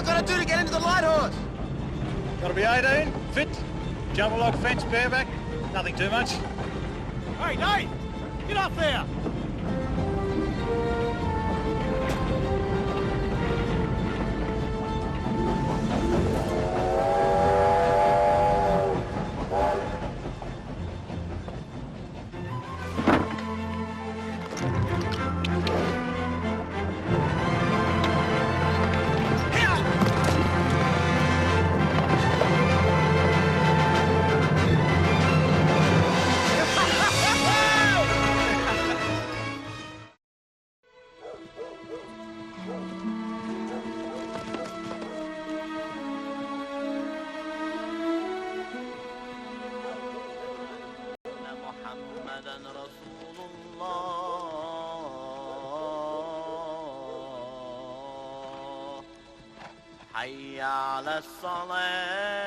got to do to get into the Lighthorse? Got to be 18, fit, jump log fence, bareback, nothing too much. Hey, Dave! Get up there! حي على الصلاة.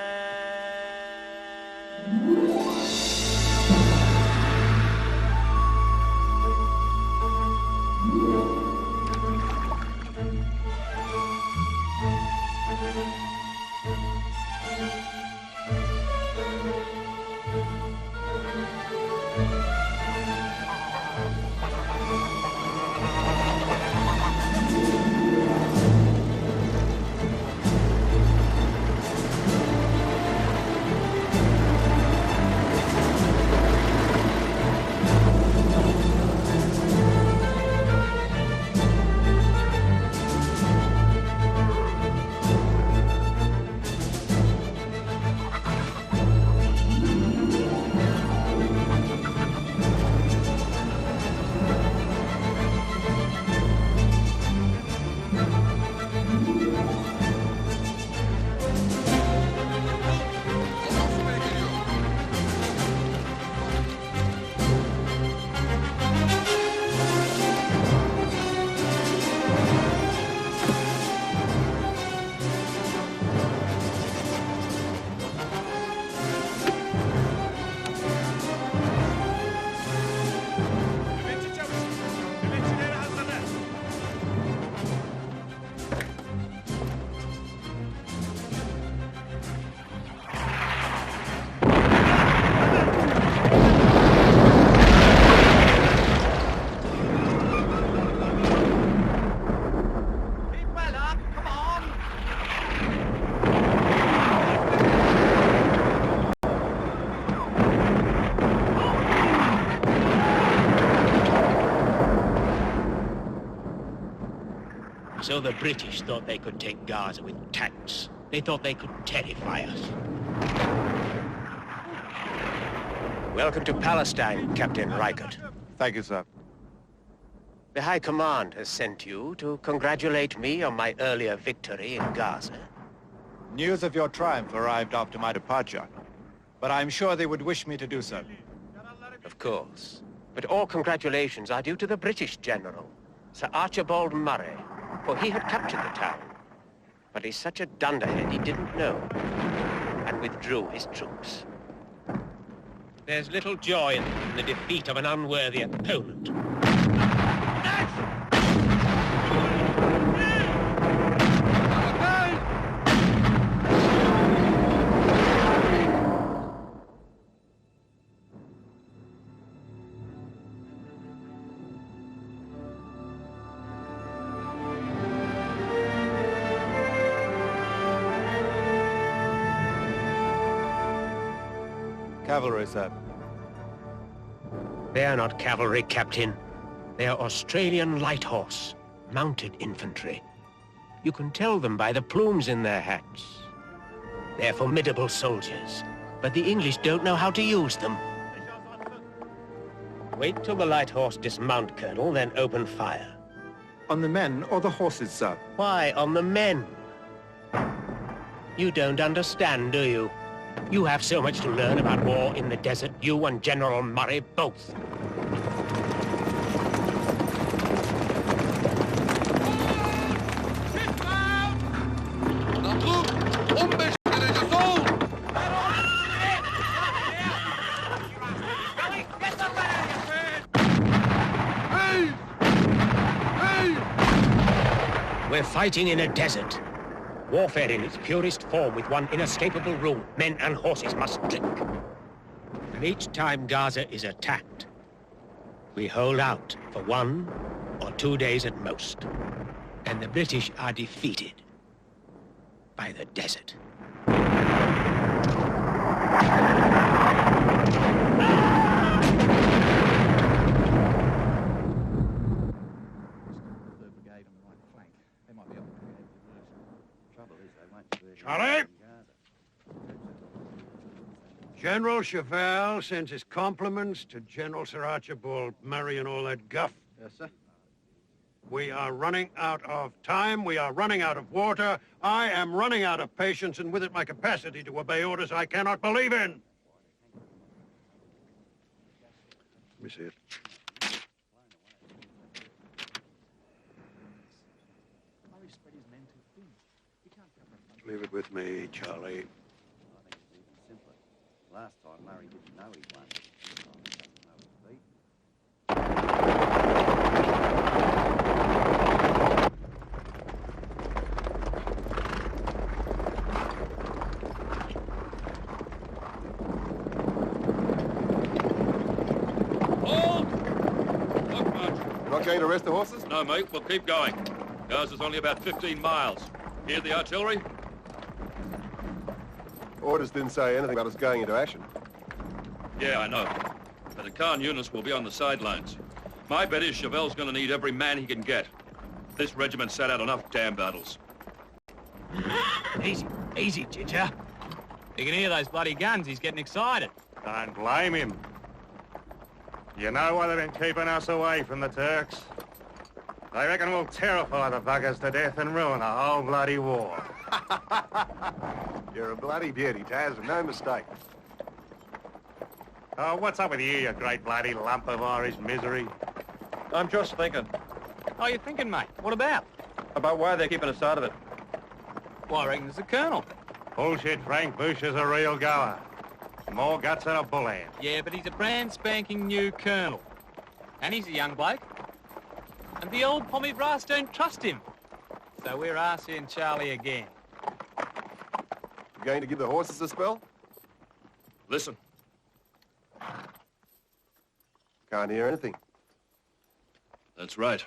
So the British thought they could take Gaza with tanks. They thought they could terrify us. Welcome to Palestine, Captain Reichert. Thank you, sir. The High Command has sent you to congratulate me on my earlier victory in Gaza. News of your triumph arrived after my departure, but I'm sure they would wish me to do so. Of course. But all congratulations are due to the British general, Sir Archibald Murray, for he had captured the town. But he's such a dunderhead he didn't know, and withdrew his troops. There's little joy in the defeat of an unworthy opponent. Cavalry, sir. They are not cavalry, Captain. They are Australian light horse, mounted infantry. You can tell them by the plumes in their hats. They're formidable soldiers, but the English don't know how to use them. Wait till the light horse dismount, Colonel, then open fire. On the men or the horses, sir? Why on the men? You don't understand, do you? You have so much to learn about war in the desert, you and General Murray both. We're fighting in a desert. Warfare in its purest form with one inescapable rule. Men and horses must drink. And each time Gaza is attacked, we hold out for 1 or 2 days at most. And the British are defeated by the desert. Charlie? General Chauvel sends his compliments to General Sir Archibald Murray and all that guff. Yes, sir. We are running out of time. We are running out of water. I am running out of patience, and with it my capacity to obey orders I cannot believe in. Let me see it. Leave it with me, Charlie. I think it's even simpler. Last time, Murray didn't know he won. This time he doesn't know he's beat. You're not going to rest the horses? No, mate, we'll keep going. Gaza's only about 15 miles. Hear the artillery? Orders didn't say anything about us going into action. Yeah, I know. But the Khan Yunus will be on the sidelines. My bet is Chauvel's gonna need every man he can get. This regiment sat out enough damn battles. Easy, easy, Ginger. You can hear those bloody guns. He's getting excited. Don't blame him. You know why they've been keeping us away from the Turks? They reckon we'll terrify the buggers to death and ruin the whole bloody war. You're a bloody beauty, Taz, no mistake. Oh, what's up with you, you great bloody lump of Irish misery? I'm just thinking. Oh, you're thinking, mate? What about? About why they're keeping us out of it. Well, I reckon it's the Colonel. Bullshit, Frank Bush is a real goer. More guts than a bull hand. Yeah, but he's a brand spanking new Colonel. And he's a young bloke. And the old pommy brass don't trust him. So we're arseing Charlie again. You going to give the horses a spell? Listen. Can't hear anything. That's right.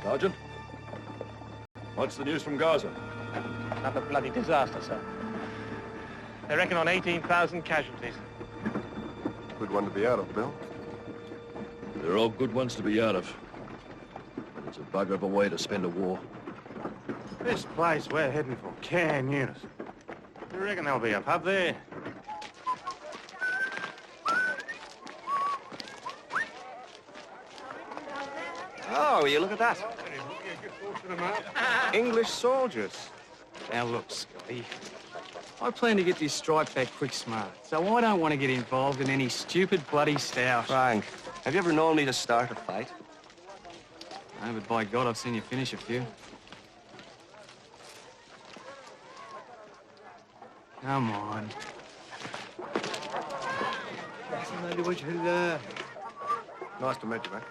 Sergeant? What's the news from Gaza? Another bloody disaster, sir. They reckon on 18,000 casualties. Good one to be out of, Bill. They're all good ones to be out of. But it's a bugger of a way to spend a war. This place we're heading for, Khan Yunus. You reckon there'll be a pub there? Oh, you look at that. English soldiers. Now look, Scotty. I plan to get this strike back quick smart, so I don't want to get involved in any stupid bloody stoush. Frank, have you ever known me to start a fight? No, but by God, I've seen you finish a few. Come on. Nice to meet you, mate.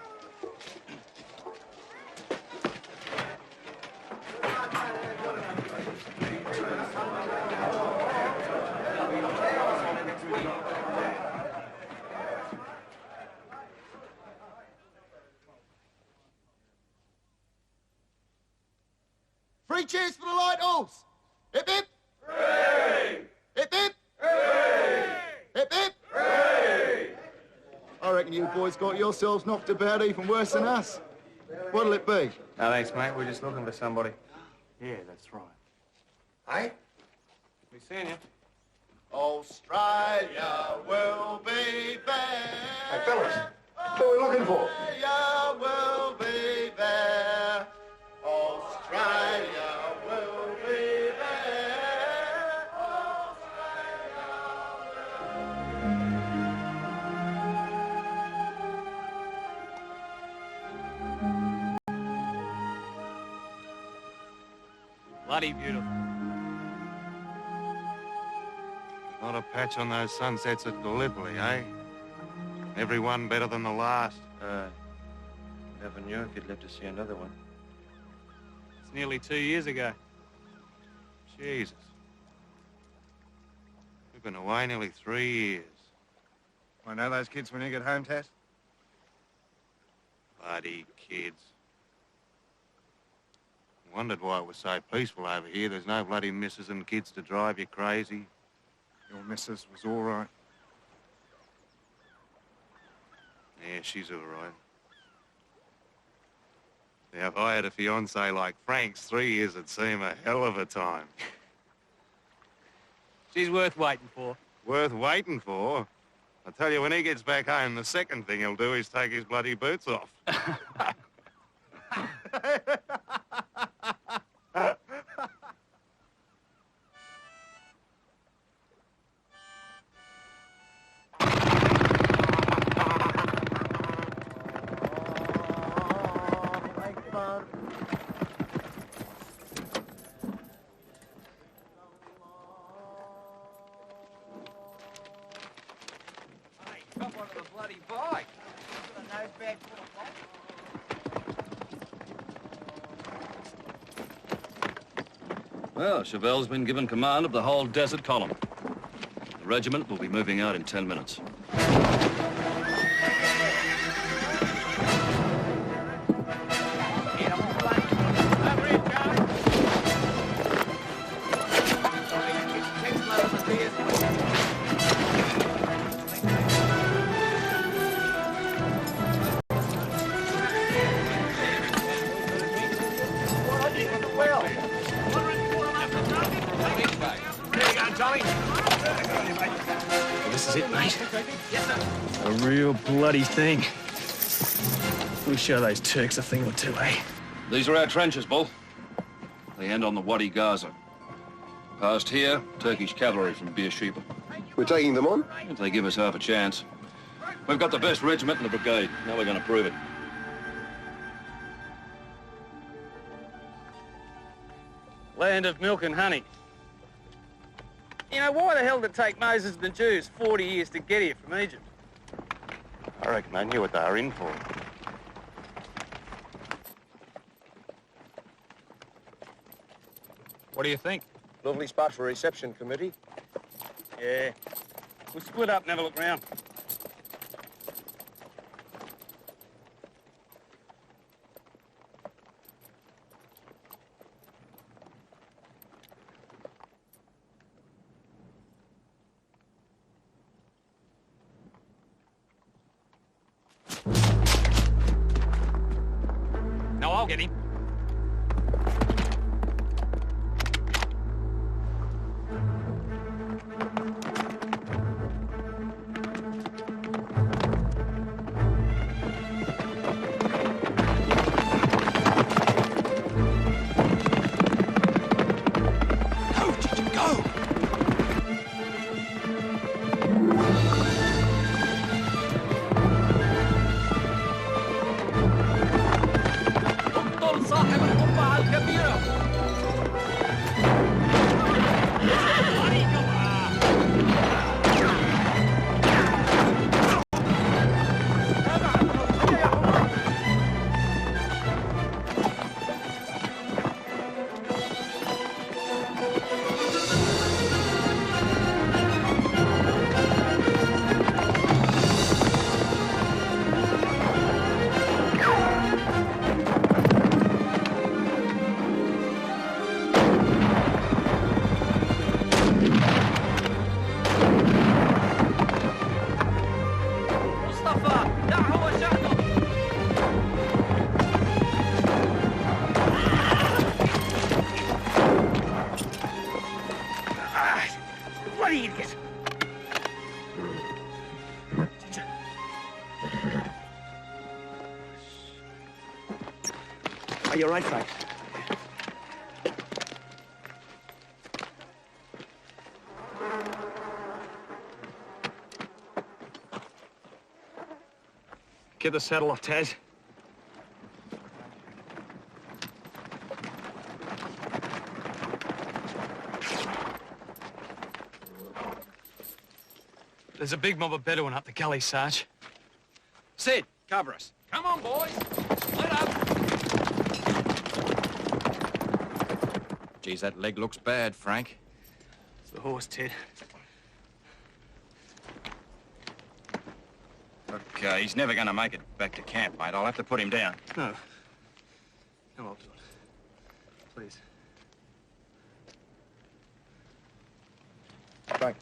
Three cheers for the Lighthorse! Hip hip! Hooray! Hip hip! Hooray! Hip hip! Hooray! I reckon you boys got yourselves knocked about even worse than us. What'll it be? No, thanks, mate. We're just looking for somebody. Yeah, that's right. Hey? We seen you. Australia will be there. Hey, fellas, what are we looking for? Australia will be there. Australia will be there. Bloody beautiful. Not a patch on those sunsets at Gallipoli, eh? Every one better than the last. Never knew if you'd live to see another one. It's nearly 2 years ago. Jesus. We've been away nearly 3 years. I know those kids when you get home, Tat? Bloody kids. Wondered why it was so peaceful over here. There's no bloody missus and kids to drive you crazy. Your missus was all right. Yeah, she's all right. Now, if I had a fiancé like Frank's, 3 years would seem a hell of a time. She's worth waiting for. Worth waiting for? I tell you, when he gets back home, the second thing he'll do is take his bloody boots off. Well, Chevelle's been given command of the whole desert column. The regiment will be moving out in 10 minutes. This is it, mate. A real bloody thing. We'll show those Turks a thing or two, eh? These are our trenches, Bull. They end on the Wadi Gaza. Past here, Turkish cavalry from Beersheeba. We're taking them on? If they give us half a chance. We've got the best regiment in the brigade. Now we're going to prove it. Land of milk and honey. You know, why the hell did it take Moses and the Jews 40 years to get here from Egypt? I reckon they knew what they were in for. What do you think? Lovely spot for a reception committee. Yeah. We'll split up and have a look round. No, I'll get him. right, Frank. Get the saddle off, Taz. There's a big mob of Bedouin up the gully, Sarge. Sid, cover us. Come on, boys. Split up. Geez, that leg looks bad, Frank. It's the horse, Ted. Look, he's never going to make it back to camp, mate. I'll have to put him down. No. No, I'll do it. Please. Frank.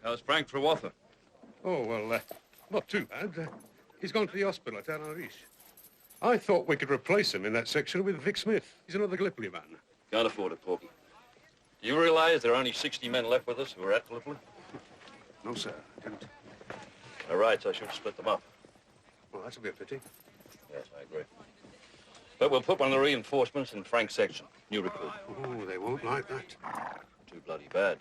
How's Frank through Waffa? Oh, well, not too bad. He's gone to the hospital at Anarish. I thought we could replace him in that section with Vic Smith. He's another Gallipoli man. Can't afford it, Porky. Do you realize there are only 60 men left with us who are at Gallipoli? No, sir, I didn't. By rights, I should split them up. Well, that'll be a pity. Yes, I agree. But we'll put one of the reinforcements in Frank's section. New recruit. Oh, they won't like that. Too bloody bad.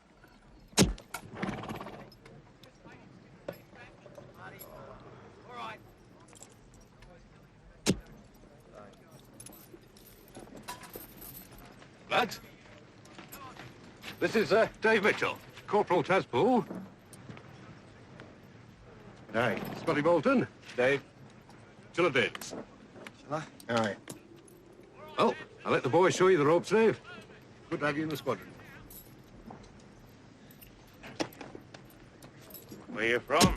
Lads, this is Dave Mitchell, Corporal Tazpool. Hey, Scotty Bolton. Dave. Chilla Biggs. All right. Well, I'll let the boys show you the ropes, Dave. Good to have you in the squadron. Where you from?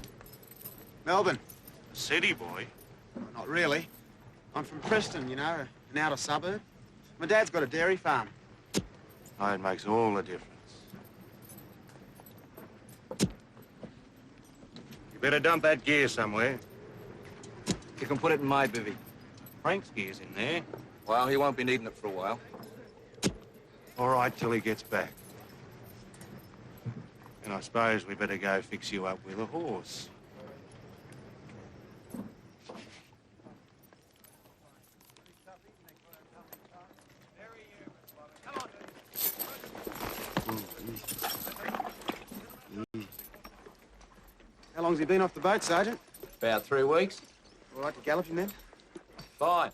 Melbourne. City boy. Not really. I'm from Preston, you know, an outer suburb. My dad's got a dairy farm. It makes all the difference. You better dump that gear somewhere. You can put it in my bivvy. Frank's gear's in there. Well, he won't be needing it for a while. All right, till he gets back. And I suppose we better go fix you up with a horse. How long's he been off the boat, Sergeant? About 3 weeks. All right to gallop him then? Fine.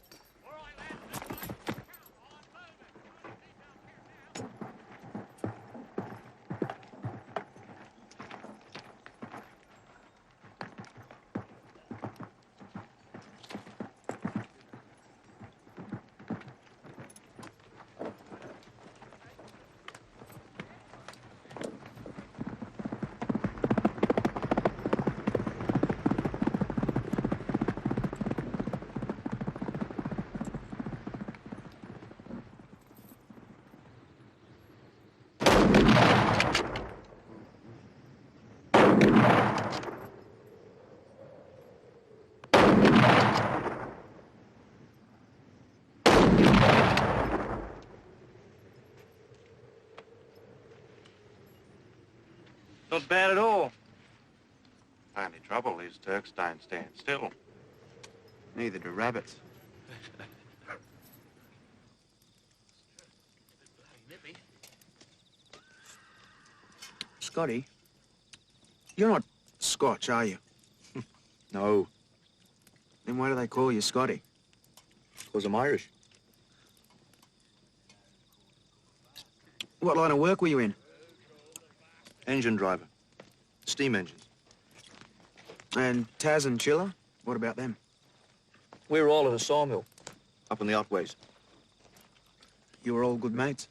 Not bad at all. Only trouble is Turks don't stand still. Neither do rabbits. Scotty, you're not Scotch, are you? No, Then why do they call you Scotty? because I'm Irish. What line of work were you in? Engine driver. Steam engines. And Taz and Chilla? What about them? We were all at a sawmill. Up in the Otways. You were all good mates?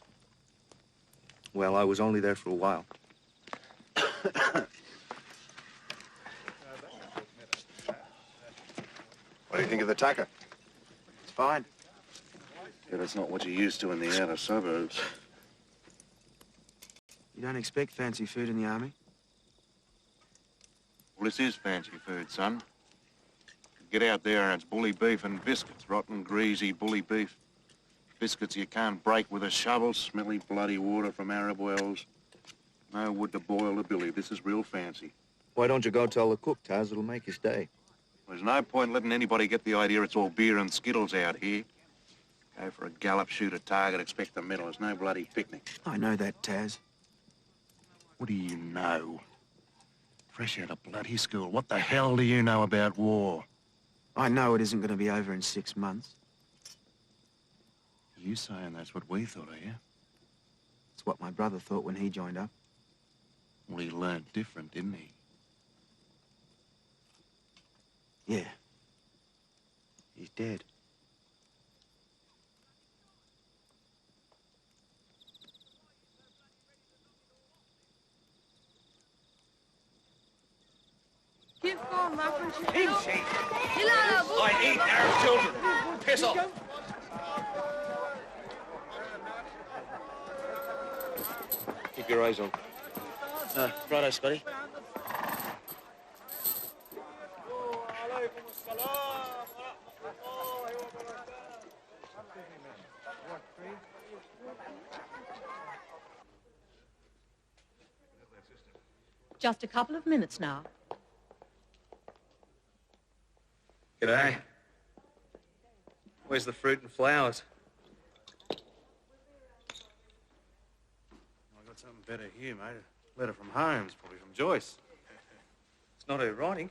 Well, I was only there for a while. What do you think of the tucker? It's fine. But it's not what you're used to in the outer suburbs. You don't expect fancy food in the army? Well, this is fancy food, son. You get out there and it's bully beef and biscuits. Rotten, greasy bully beef. Biscuits you can't break with a shovel. Smelly, bloody water from Arab wells. No wood to boil the billy. This is real fancy. Why don't you go tell the cook, Taz? It'll make his day. There's no point letting anybody get the idea it's all beer and Skittles out here. Go for a gallop, shoot a target, expect a medal. It's no bloody picnic. I know that, Taz. What do you know? Fresh out of bloody school. What the hell do you know about war? I know it isn't going to be over in 6 months. You saying that's what we thought, are you? It's what my brother thought when he joined up. Well, he learned different, didn't he? Yeah. He's dead. I eat Arab children. Piss off. Keep your eyes on. Righto, Scotty. Just a couple of minutes now. G'day. Where's the fruit and flowers? I got something better here, mate. A letter from Holmes, probably from Joyce. It's not her writing.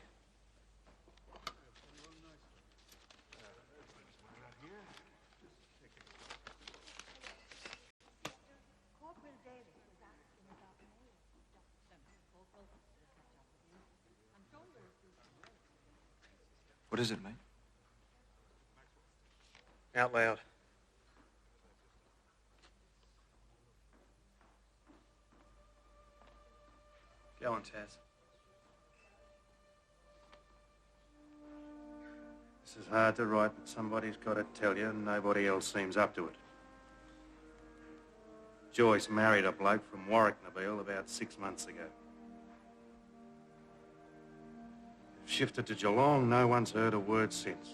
What is it, mate? Out loud. Go on, Taz. This is hard to write, but somebody's got to tell you, and nobody else seems up to it. Joyce married a bloke from Warwick, Nabil, about 6 months ago. Shifted to Geelong, no one's heard a word since.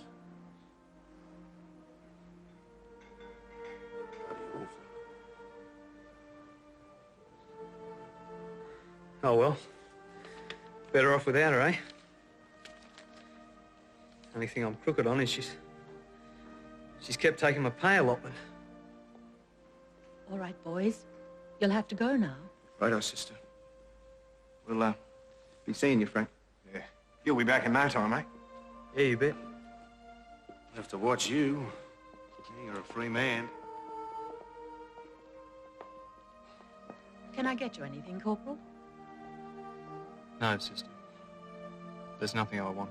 Bloody awful. Oh, well. Better off without her, eh? Only thing I'm crooked on is she's kept taking my pay allotment. All right, boys. You'll have to go now. Righto, sister. We'll, be seeing you, Frank. Yeah. You'll be back in no time, eh? Yeah, you bet. I have to watch you. You're a free man. Can I get you anything, Corporal? No, sister. There's nothing I want.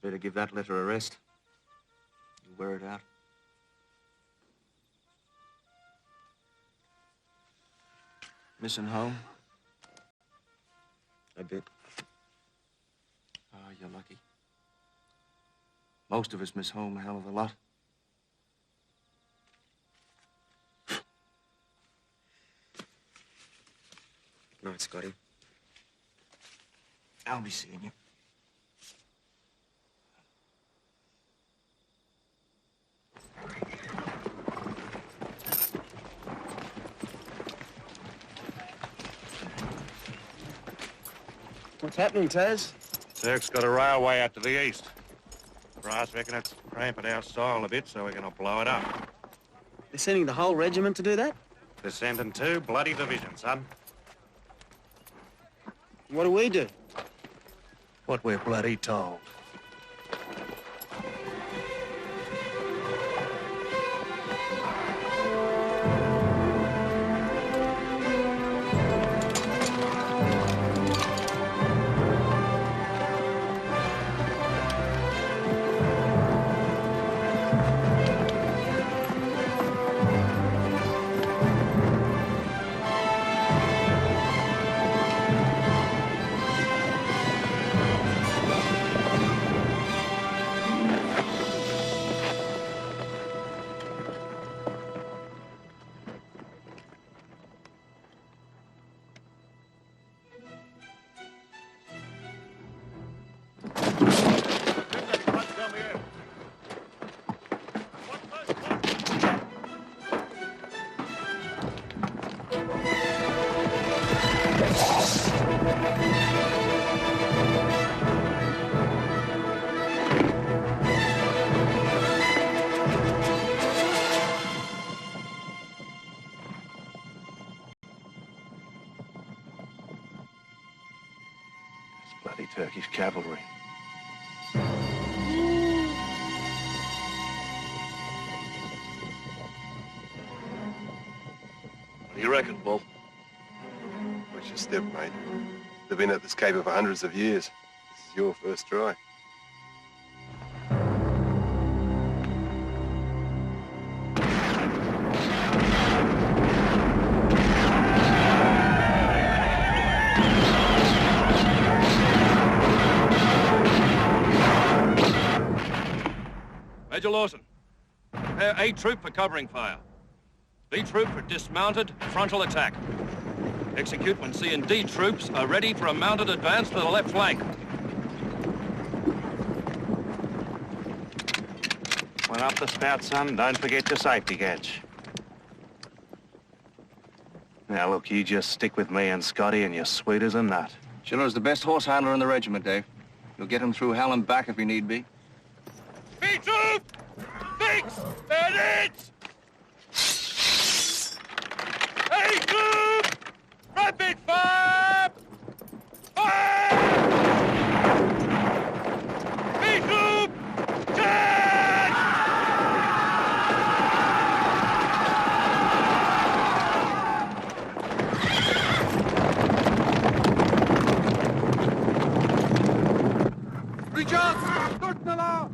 Better give that letter a rest. You wear it out. Missing home? A bit. Ah, you're lucky. Most of us miss home a hell of a lot. Good night, Scotty. I'll be seeing you. What's happening, Taz? Turk's got a railway out to the east. Brass reckon it's cramping our style a bit, so we're going to blow it up. They're sending the whole regiment to do that? They're sending 2 bloody divisions, son. What do we do? What we're bloody told. Turkish cavalry. What do you reckon, Bull? Watch your step, mate. They've been at this caper for hundreds of years. This is your first try. Major Lawson, prepare A troop for covering fire. B troop for dismounted frontal attack. Execute when C and D troops are ready for a mounted advance to the left flank. When up the spout, son, don't forget your safety catch. Now, look, you just stick with me and Scotty and you're sweet as a nut. Schiller's the best horse handler in the regiment, Dave. You'll get him through hell and back if he need be. B troop! Fix! Bandits! A troop! Rapid fire! Fire! B troop! Charge! Reach out! Start the law!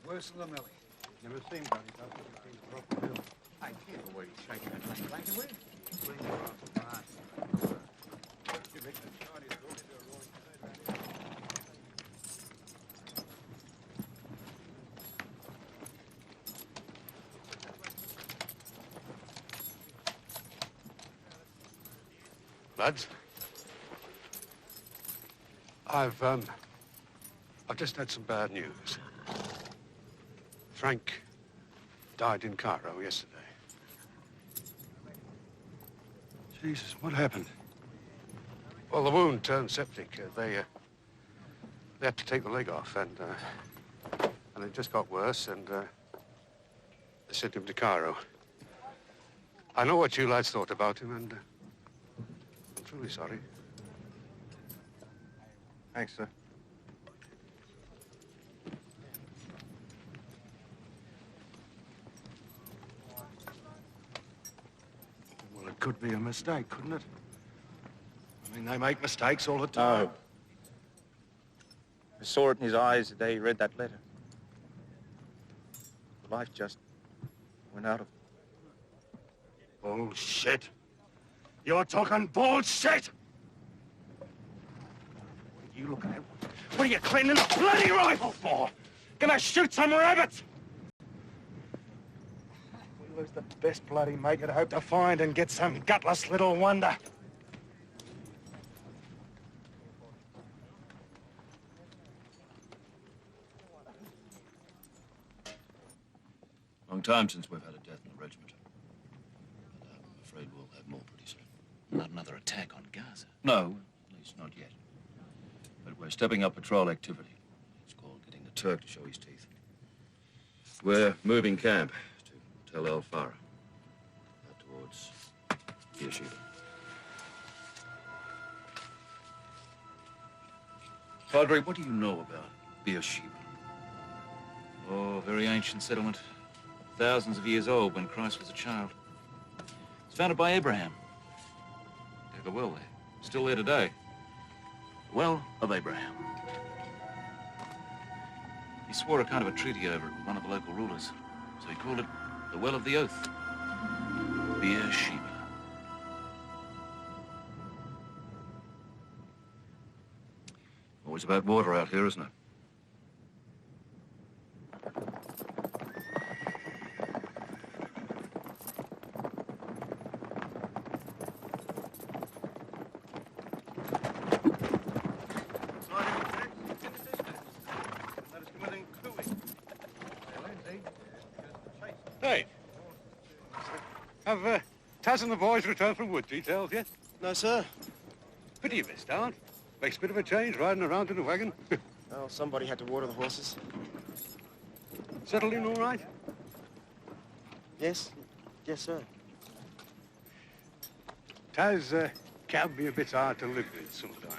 Worse than the Millie. Never seen Buddy after he's broken the hill. I can't the way he's shaking that thing black and white. You make the Chinese go into a rolling tide around here. Lads, I've just had some bad news. Frank died in Cairo yesterday. Jesus, what happened? Well, the wound turned septic. They had to take the leg off, and it just got worse, and they sent him to Cairo. I know what you lads thought about him, and I'm truly sorry. Thanks, sir. Well, it could be a mistake, couldn't it? I mean, they make mistakes all the time. No. I saw it in his eyes the day he read that letter. Life just went out of him. Bullshit. You're talking bullshit! What are you looking at? What are you cleaning a bloody rifle for? Gonna shoot some rabbits? We lose the best bloody mate you'd hope to find and get some gutless little wonder. Long time since we've had a death in the regiment. But I'm afraid we'll have more pretty soon. Not another attack on Gaza. No, at least not yet. But we're stepping up patrol activity. It's called getting the Turk to show his teeth. We're moving camp to Tel El Farah, out towards Beersheeba. Padre, what do you know about Beersheeba? Oh, very ancient settlement. Thousands of years old when Christ was a child. It's founded by Abraham. Dug a well there. Still there today. The Well of Abraham. He swore a kind of a treaty over it with one of the local rulers. So he called it the Well of the Oath. Beersheeba. Always about water out here, isn't it? Hey, have Taz and the boys returned from wood details yet? No, sir. Pity you missed out. Makes a bit of a change riding around in a wagon. Well, somebody had to water the horses. Settled in all right? Yes. Yes, sir. Taz can be a bit hard to live with sometimes.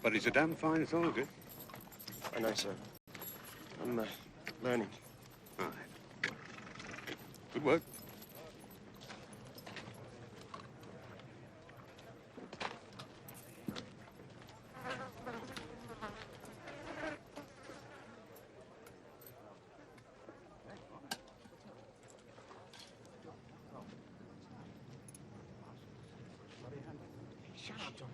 But he's a damn fine soldier. I know, sir. I'm learning. All right. Good work. Shut up, Johnny.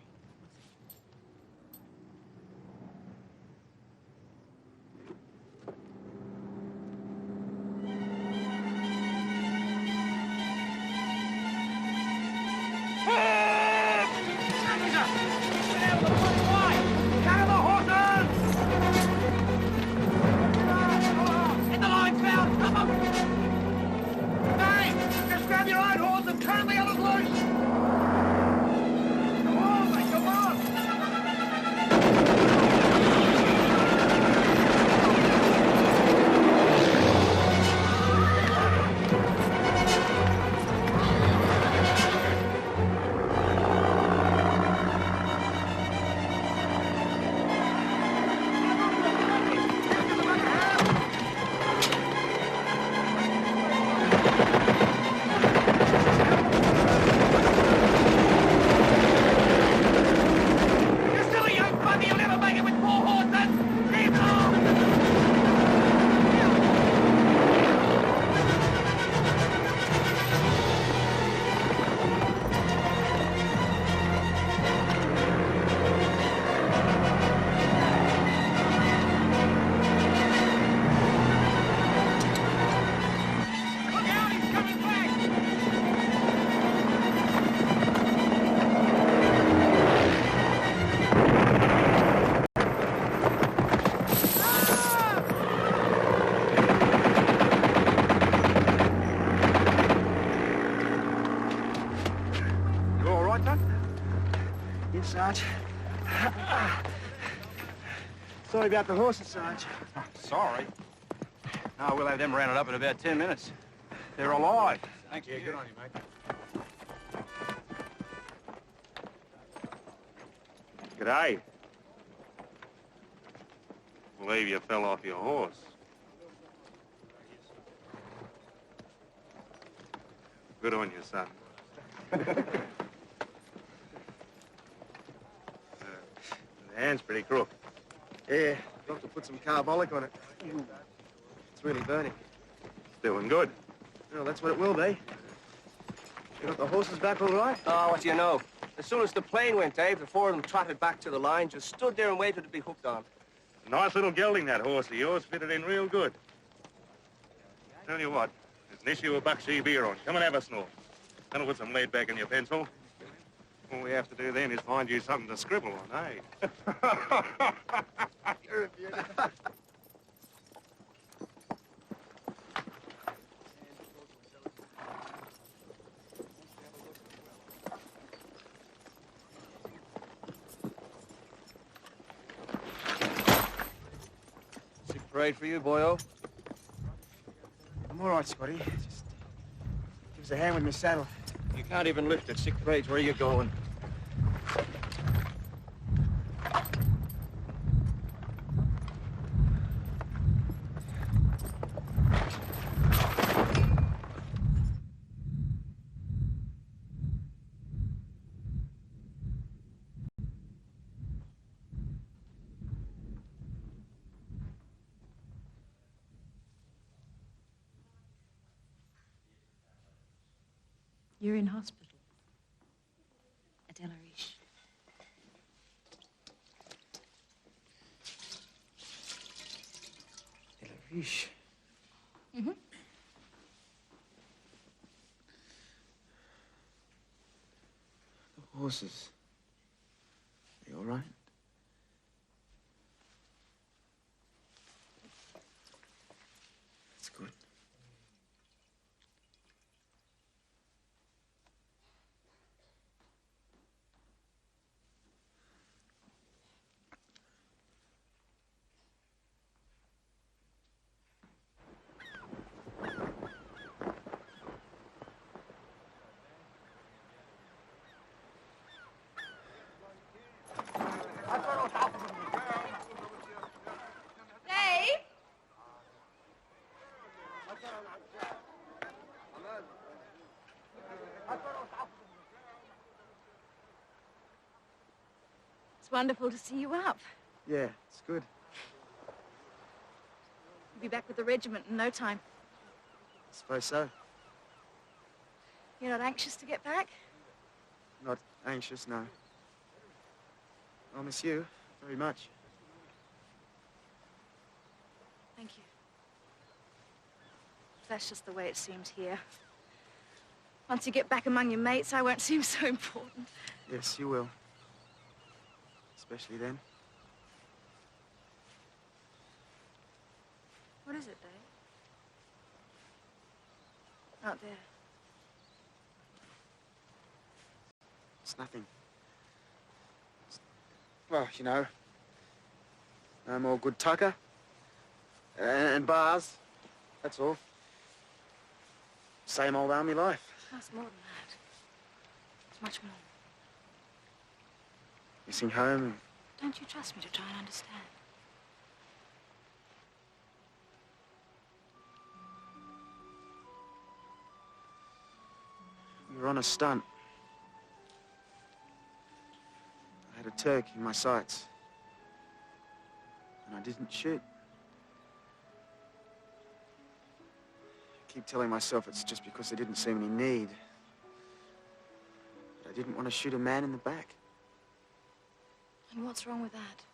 Sarge. Sorry about the horses, Sarge. Sorry. No, we'll have them rounded up in about 10 minutes. They're alive. Thank you. Good on you, mate. G'day. Believe you fell off your horse. Good on you, son. The hand's pretty crook. Yeah, got to put some carbolic on it. It's really burning. Doing good. Well, that's what it will be. You got the horses back all right? Oh, what do you know? As soon as the plane went, Dave, the four of them trotted back to the line, just stood there and waited to be hooked on. Nice little gelding, that horse of yours. Fitted in real good. Tell you what, there's an issue of Buckshee beer on. Come and have a snort. Then I'll put some lead back in your pencil. All we have to do then is find you something to scribble on, eh? You're a beauty. Sick parade for you, boyo. I'm all right, Scotty. Just give us a hand with my saddle. You can't even lift it. Sick parade, where are you going? You're in hospital at El Arish. Sheesh. Mm-hmm. The horses. Are they all right? That's good. Dave? It's wonderful to see you up. Yeah, it's good. You'll be back with the regiment in no time. I suppose so. You're not anxious to get back? Not anxious, no. I'll miss you very much. Thank you. That's just the way it seems here. Once you get back among your mates, I won't seem so important. Yes, you will. Especially then. What is it, Dave? Out there. It's nothing. Well, you know, no more good tucker and bars. That's all. Same old army life. Oh, it's more than that. It's much more. Missing home. Don't you trust me to try and understand? We were on a stunt. I had a Turk in my sights. And I didn't shoot. I keep telling myself it's just because there didn't seem any need. But I didn't want to shoot a man in the back. And what's wrong with that?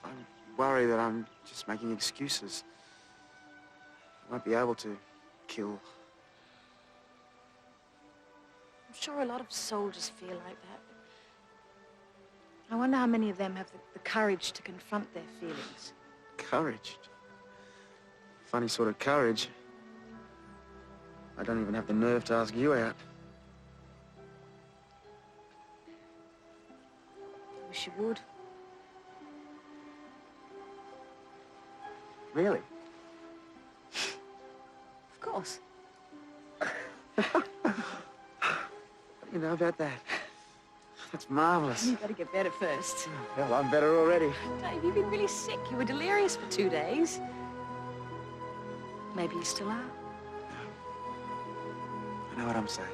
I worry that I'm just making excuses. I won't be able to kill. I'm sure a lot of soldiers feel like that. I wonder how many of them have the courage to confront their feelings. Courage? Funny sort of courage. I don't even have the nerve to ask you out. I wish you would. Really? Of course. What do you know about that? That's marvelous. You better get better first. Well, I'm better already. Dave, you've been really sick. You were delirious for 2 days. Maybe you still are. I know what I'm saying.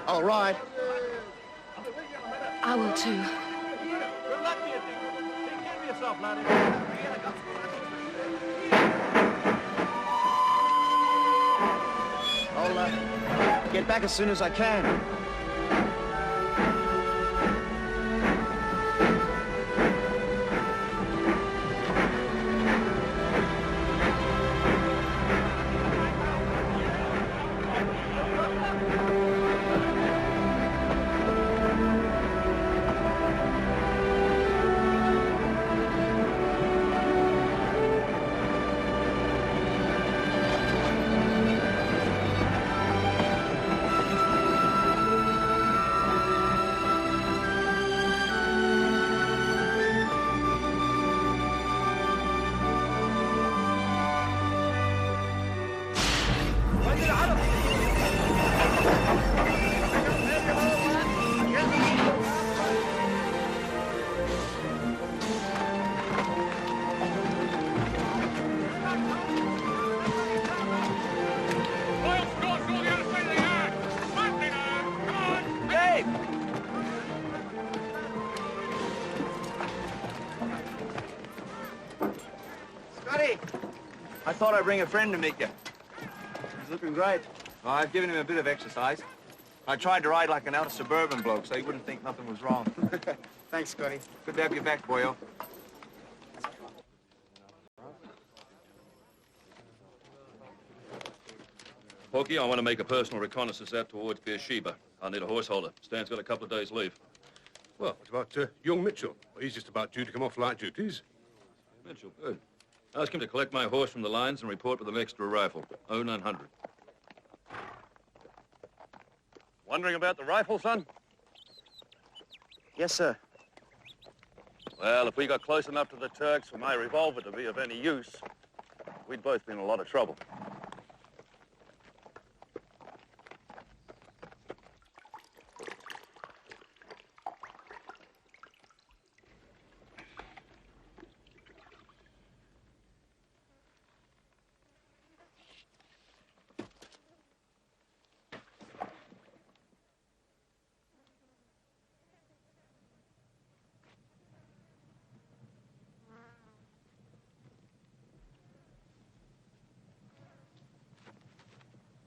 All right. I will too. Good luck to you, Dick. Take care of yourself, laddie. I'll get back as soon as I can. I thought I'd bring a friend to meet you. He's looking great. Well, I've given him a bit of exercise. I tried to ride like an out-suburban bloke so he wouldn't think nothing was wrong. Thanks, Scotty. Good to have you back, boyo. Porky, I want to make a personal reconnaissance out towards Beersheeba. I'll need a horse holder. Stan's got a couple of days' leave. Well, what about young Mitchell? Well, he's just about due to come off light duties. Mitchell, good. Ask him to collect my horse from the lines and report with an extra rifle. 0900. Wondering about the rifle, son? Yes, sir. Well, if we got close enough to the Turks for my revolver to be of any use, we'd both be in a lot of trouble.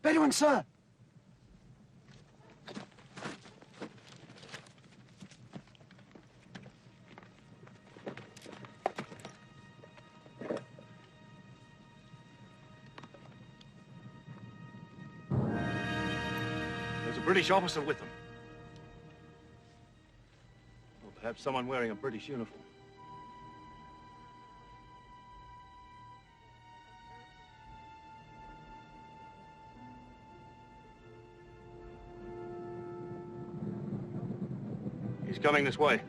Bedouin, sir! There's a British officer with them. Or perhaps someone wearing a British uniform. He's coming this way.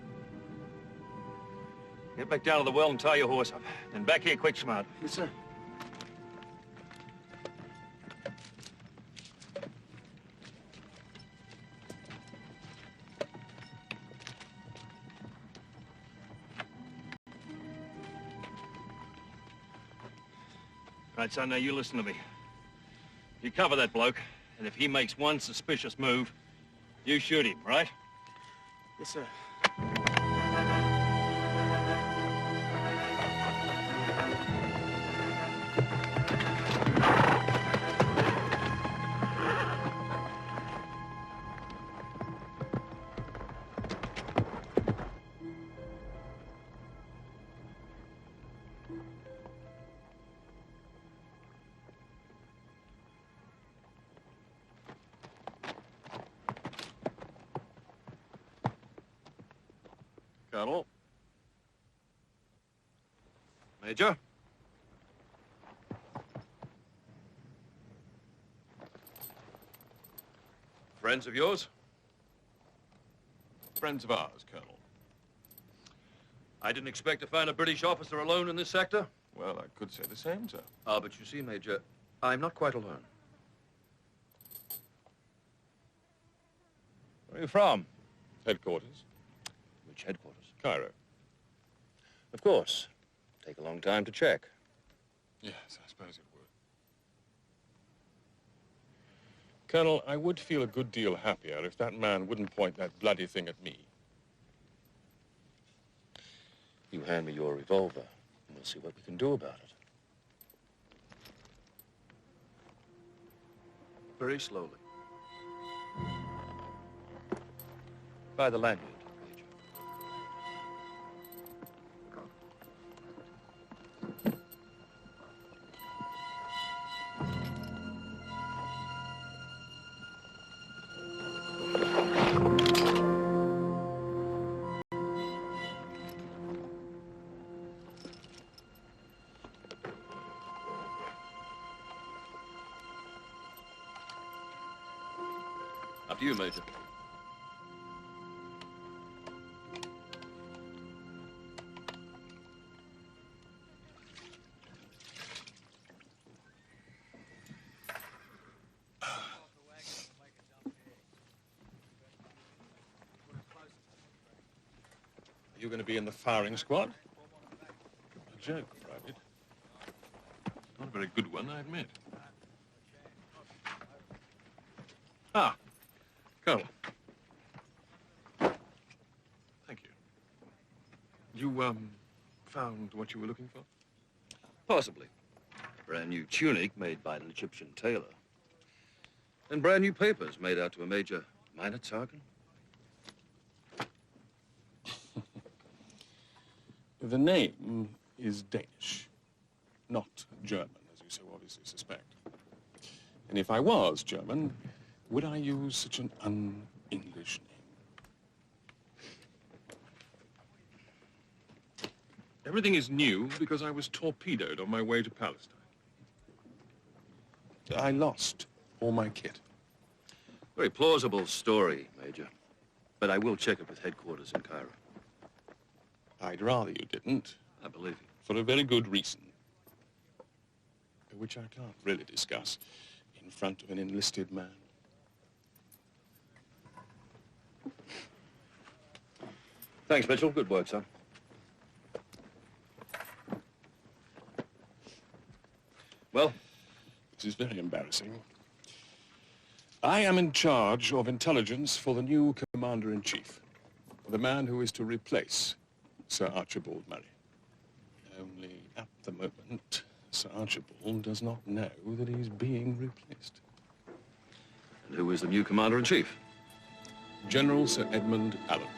Get back down to the well and tie your horse up. Then back here quick, smart. Yes, sir. Right, son, now you listen to me. You cover that bloke, and if he makes one suspicious move, you shoot him, right? Yes, sir. Colonel. Major. Friends of yours? Friends of ours, Colonel. I didn't expect to find a British officer alone in this sector. Well, I could say the same, sir. Ah, but you see, Major, I'm not quite alone. Where are you from? Headquarters. Which headquarters? Cairo. Of course. Take a long time to check. Yes, I suppose it would. Colonel, I would feel a good deal happier if that man wouldn't point that bloody thing at me. You hand me your revolver, and we'll see what we can do about it. Very slowly. By the lanyard, Major. Up to you, Major. Are you going to be in the firing squad? A joke, Private. Not a very good one, I admit. Ah, Colonel. Thank you. You, found what you were looking for? Possibly. Brand new tunic made by an Egyptian tailor. And brand new papers made out to a Major Minor Targan. The name is Danish, not German, as you so obviously suspect. And if I was German, would I use such an un-English name? Everything is new because I was torpedoed on my way to Palestine. I lost all my kit. Very plausible story, Major. But I will check it with headquarters in Cairo. I'd rather you didn't. I believe you. For a very good reason. Which I can't really discuss in front of an enlisted man. Thanks, Mitchell. Good work, son. Well? This is very embarrassing. I am in charge of intelligence for the new commander-in-chief, the man who is to replace Sir Archibald Murray. Only at the moment, Sir Archibald does not know that he's being replaced. And who is the new commander-in-chief? General Sir Edmund Allenby.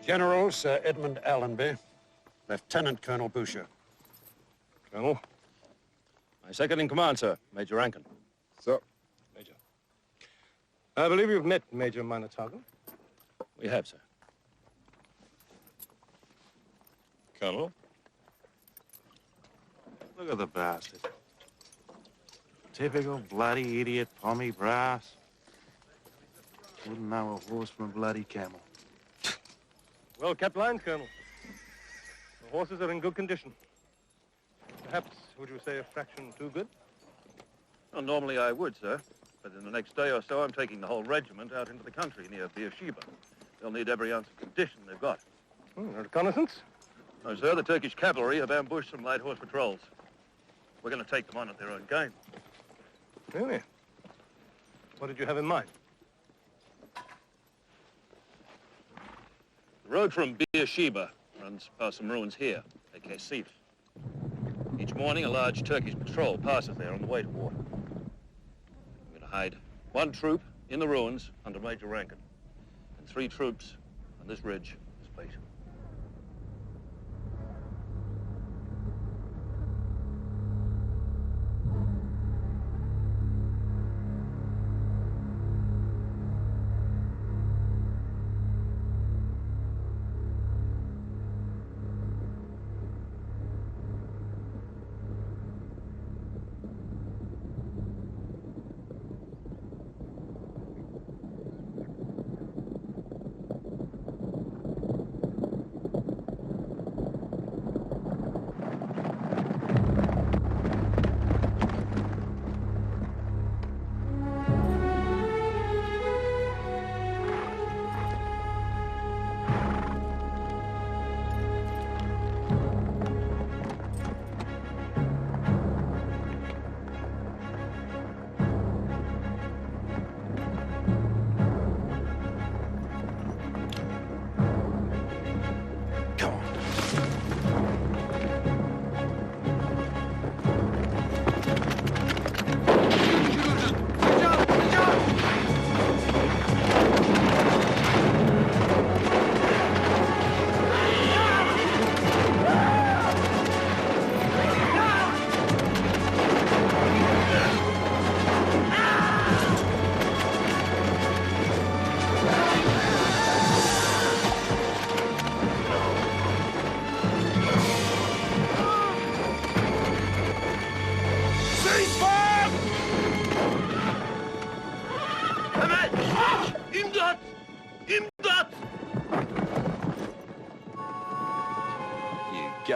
General Sir Edmund Allenby, Lieutenant Colonel Boucher. Colonel? My second in command, sir, Major Rankin. Sir. Major. I believe you've met Major Minor Targan. We have, sir. Colonel? Look at the bastard. Typical bloody idiot, pommy brass. Wouldn't know a horse from a bloody camel. Well kept lines, Colonel. The horses are in good condition. Perhaps, would you say, a fraction too good? Well, normally I would, sir. But in the next day or so, I'm taking the whole regiment out into the country near Beersheeba. They'll need every ounce of condition they've got. A reconnaissance? No, sir, the Turkish cavalry have ambushed some light horse patrols. We're going to take them on at their own game. Really? What did you have in mind? The road from Beersheba runs past some ruins here, aka Sina. Each morning, a large Turkish patrol passes there on the way to war. I'm going to hide one troop in the ruins under Major Rankin, and 3 troops on this ridge as bait.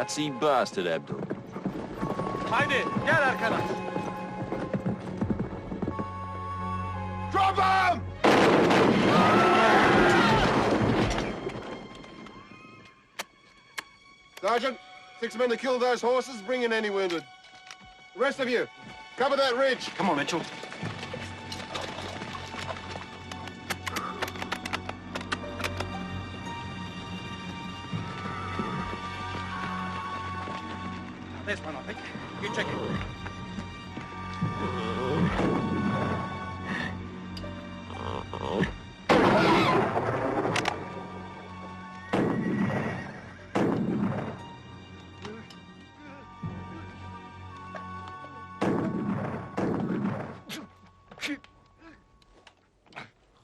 gutsy bastard, Abdul. Haydi gel arkadaş. Drop him! Sergeant, 6 men to kill those horses, bring in any wounded. The rest of you, cover that ridge. Come on, Mitchell. There's one, I think. You check it.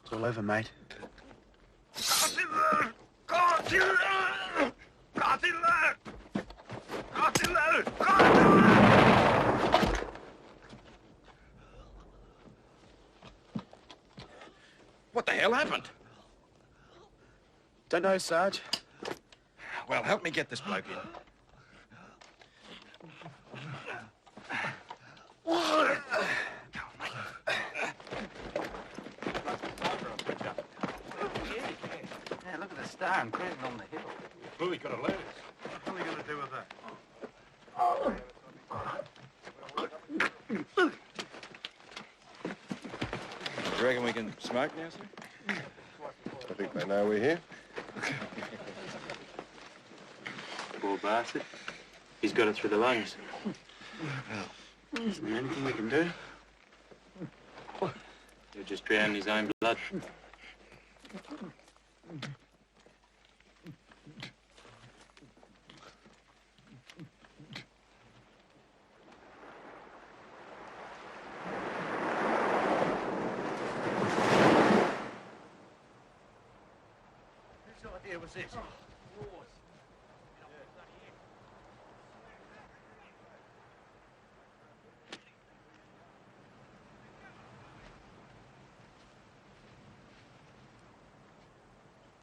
It's all over, mate. What the hell happened? Don't know, Sarge. Well, help me get this bloke in. Yeah, look at the star imprinted on the hill. Bluey could have led us. What are we going to do with that? You reckon we can smoke now, sir? I think they know we're here. Poor bastard. He's got it through the lungs. Isn't there anything we can do? He'll just drown in his own blood. Whose idea was this?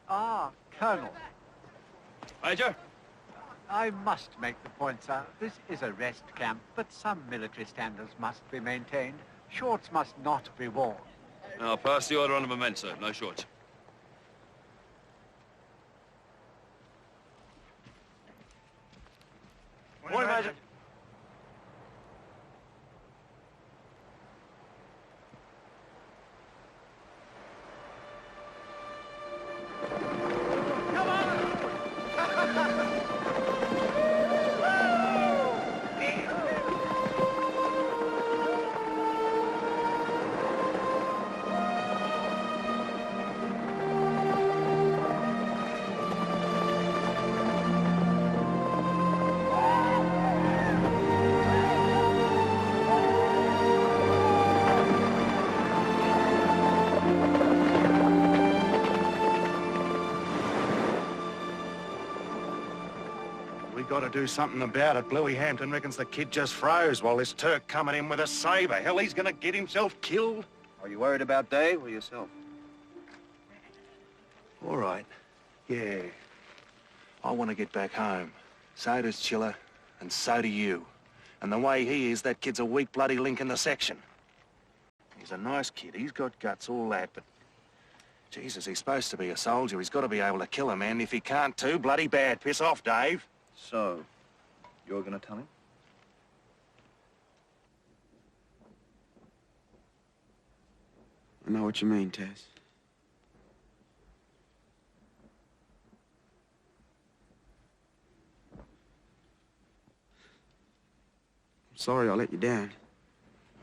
Ah, Colonel. Major? I must make the point, sir. This is a rest camp, but some military standards must be maintained. Shorts must not be worn. I'll pass the order on to my men, sir. No shorts. Morning, Major. Got to do something about it. Bluey Hampton reckons the kid just froze while this Turk coming in with a saber. Hell, he's going to get himself killed. Are you worried about Dave or yourself? All right. Yeah. I want to get back home. So does Chiller, and so do you. And the way he is, that kid's a weak bloody link in the section. He's a nice kid. He's got guts, all that, but... Jesus, he's supposed to be a soldier. He's got to be able to kill a man. If he can't, too bloody bad. Piss off, Dave. So, you're going to tell him? I know what you mean, Taz. I'm sorry I let you down.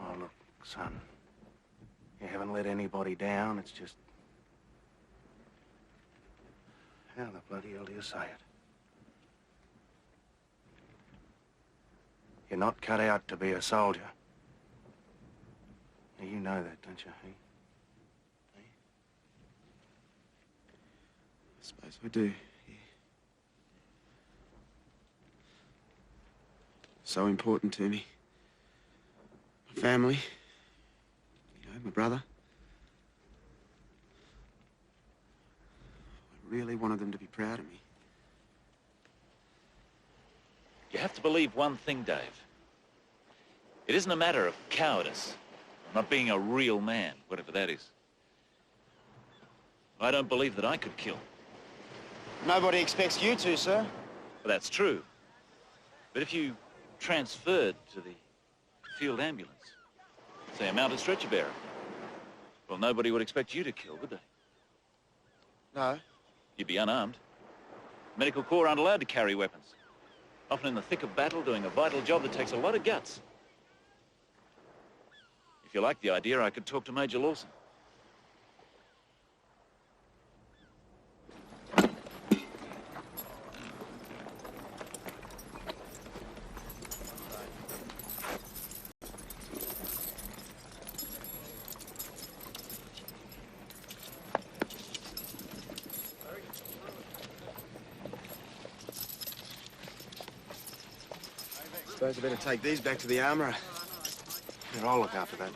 Oh, look, son. You haven't let anybody down. It's just... How the bloody hell do you say it? You're not cut out to be a soldier. Now, you know that, don't you, eh? I suppose I do, yeah. So important to me. My family. You know, my brother. I really wanted them to be proud of me. You have to believe one thing, Dave. It isn't a matter of cowardice, not being a real man, whatever that is. I don't believe that I could kill. Nobody expects you to, sir. Well, that's true. But if you transferred to the field ambulance, say a mounted stretcher bearer, well, nobody would expect you to kill, would they? No. You'd be unarmed. Medical corps aren't allowed to carry weapons. Often in the thick of battle, doing a vital job that takes a lot of guts. If you like the idea, I could talk to Major Lawson. Suppose I better take these back to the armourer. Here, I'll look after that.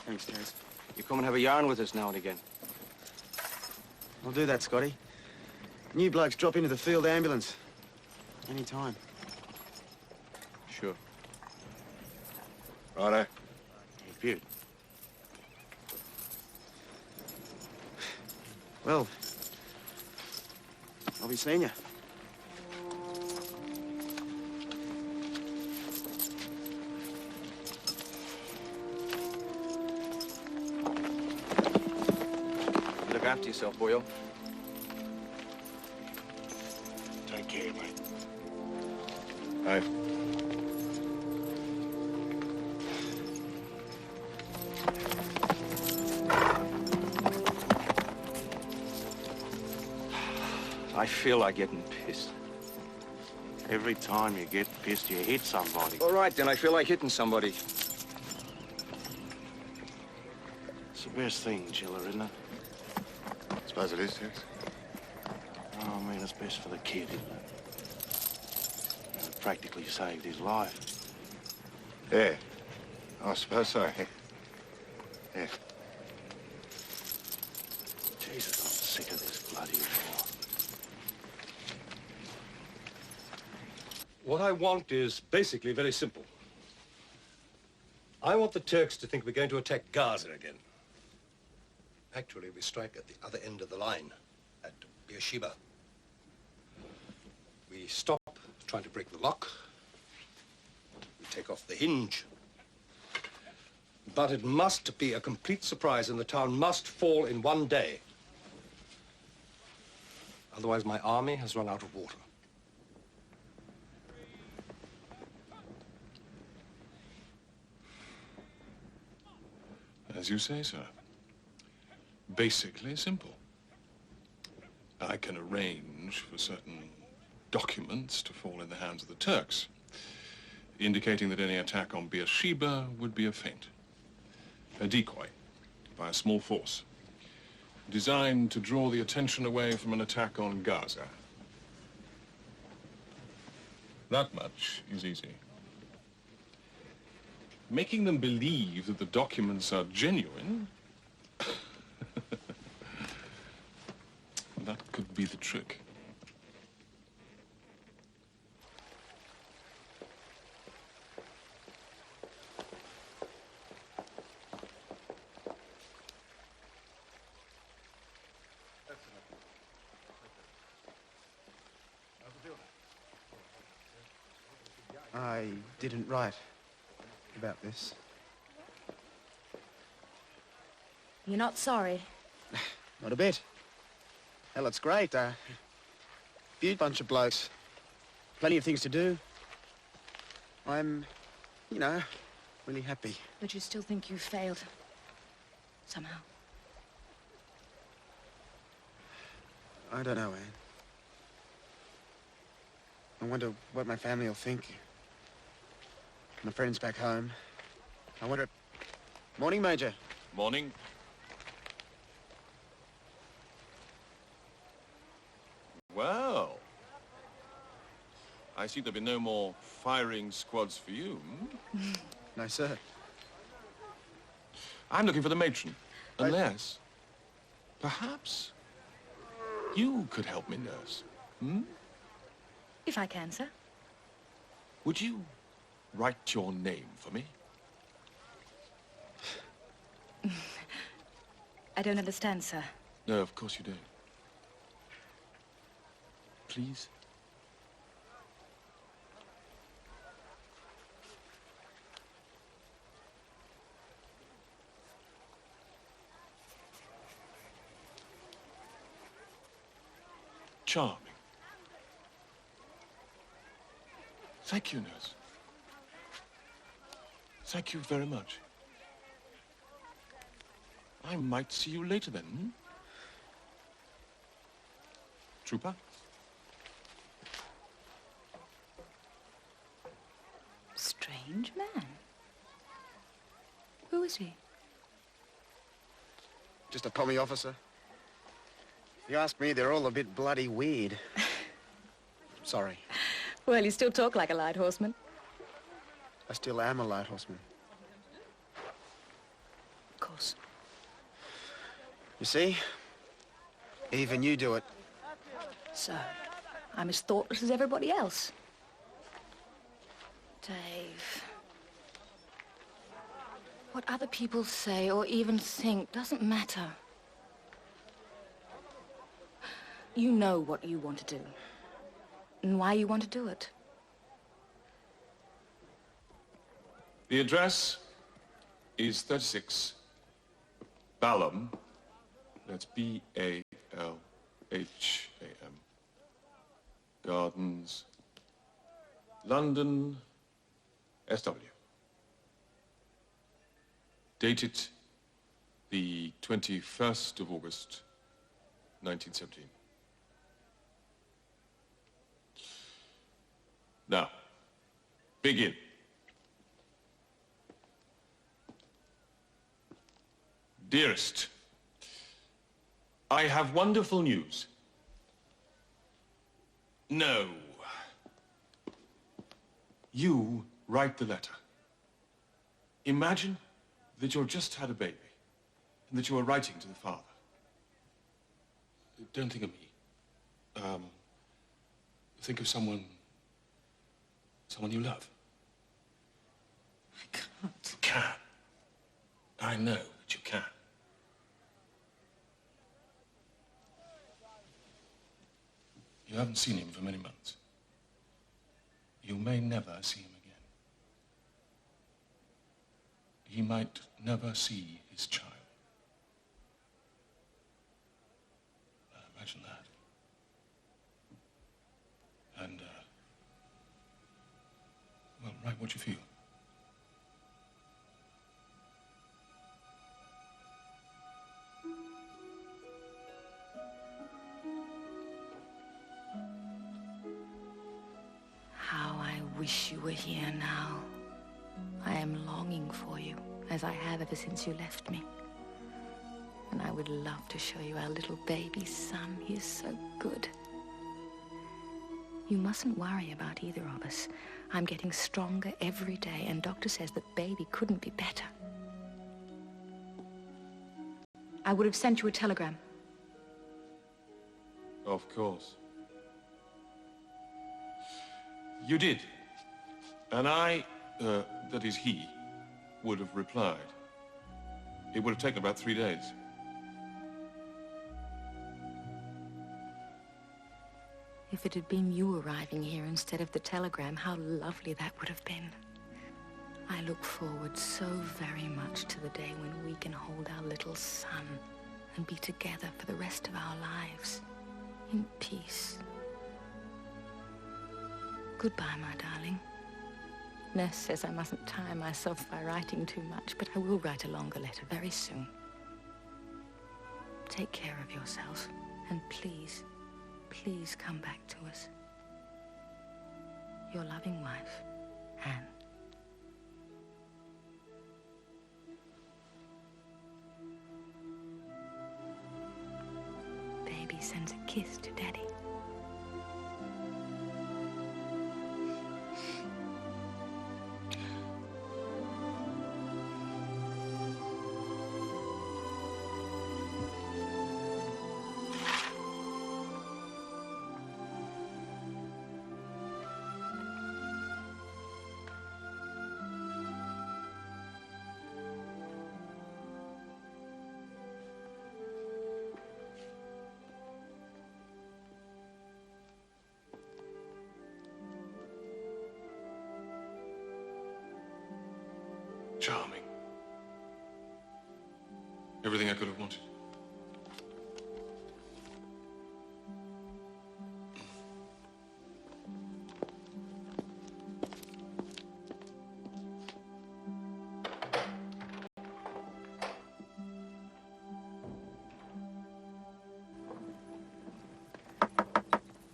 Thanks, Terence. You come and have a yarn with us now and again. I'll do that, Scotty. New blokes drop into the field ambulance. Any time. Sure. Righto. Beaut. Well, I'll be seeing you. Look after yourself, boyo. Take care, mate. Aye. I feel like getting pissed. Every time you get pissed, you hit somebody. All right, then I feel like hitting somebody. It's the best thing, Chiller, isn't it? Suppose it is, Terence. Oh, I mean, it's best for the kid, isn't it? It practically saved his life. Yeah. I suppose so, yeah. Yeah. Jesus, I'm sick of this bloody war. What I want is basically very simple. I want the Turks to think we're going to attack Gaza again. Actually, we strike at the other end of the line, at Beersheeba. We stop trying to break the lock. We take off the hinge. But it must be a complete surprise, and the town must fall in one day. Otherwise, my army has run out of water. As you say, sir. Basically simple. I can arrange for certain documents to fall in the hands of the Turks, indicating that any attack on Beersheeba would be a feint. A decoy by a small force, designed to draw the attention away from an attack on Gaza. That much is easy. Making them believe that the documents are genuine, that could be the trick. I didn't write about this. You're not sorry? Not a bit. Hell, it's great. Beaut bunch of blokes. Plenty of things to do. I'm, you know, really happy. But you still think you failed? Somehow? I don't know, Anne. I wonder what my family will think. My friends back home. I wonder... Morning, Major. Morning. Well, I see there'll be no more firing squads for you. No, sir. I'm looking for the matron. Unless, perhaps, you could help me, nurse. Hmm? If I can, sir. Would you write your name for me? I don't understand, sir. No, of course you don't. Please? Charming. Thank you, nurse. Thank you very much. I might see you later then. Hmm? Trooper? Strange man. Who is he? Just a commie officer. If you ask me, they're all a bit bloody weird. Sorry. Well, you still talk like a light horseman. I still am a light horseman. Of course. You see? Even you do it. So, I'm as thoughtless as everybody else. Dave. What other people say or even think doesn't matter. You know what you want to do. And why you want to do it. The address is 36 Balham. That's B-A-L-H-A-M. Gardens, London, SW. Dated the 21st of August, 1917. Now, begin. Dearest, I have wonderful news. No. You write the letter. Imagine that you've just had a baby and that you are writing to the father. Don't think of me. Think of someone you love. I can't. You can. I know that you can. You haven't seen him for many months. You may never see him again. He might never see his child. Imagine that. And, well, write what you feel. How I wish you were here now. I am longing for you, as I have ever since you left me. And I would love to show you our little baby son. He is so good. You mustn't worry about either of us. I'm getting stronger every day, and Doctor says that baby couldn't be better. I would have sent you a telegram. Of course. You did. And I, that is he, would have replied. It would have taken about 3 days. If it had been you arriving here instead of the telegram, how lovely that would have been. I look forward so very much to the day when we can hold our little son and be together for the rest of our lives, in peace. Goodbye, my darling. Nurse says I mustn't tire myself by writing too much, but I will write a longer letter very soon. Take care of yourself, and please, please come back to us. Your loving wife, Anne. Baby sends a kiss to Daddy. charming. Everything I could have wanted.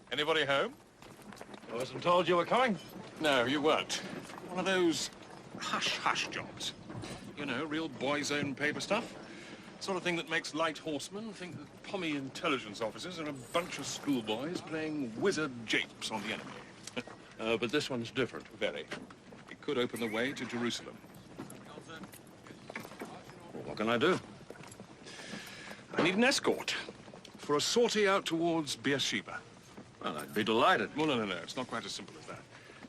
Anybody home? I wasn't told you were coming. No, you weren't. One of those hush-hush jobs. You know, real boys' own paper stuff. Sort of thing that makes Lighthorsemen think that pommy intelligence officers are a bunch of schoolboys playing wizard japes on the enemy. But this one's different, very. It could open the way to Jerusalem. Well, what can I do? I need an escort for a sortie out towards Beersheeba. Well, I'd be delighted. Well, no. It's not quite as simple as that.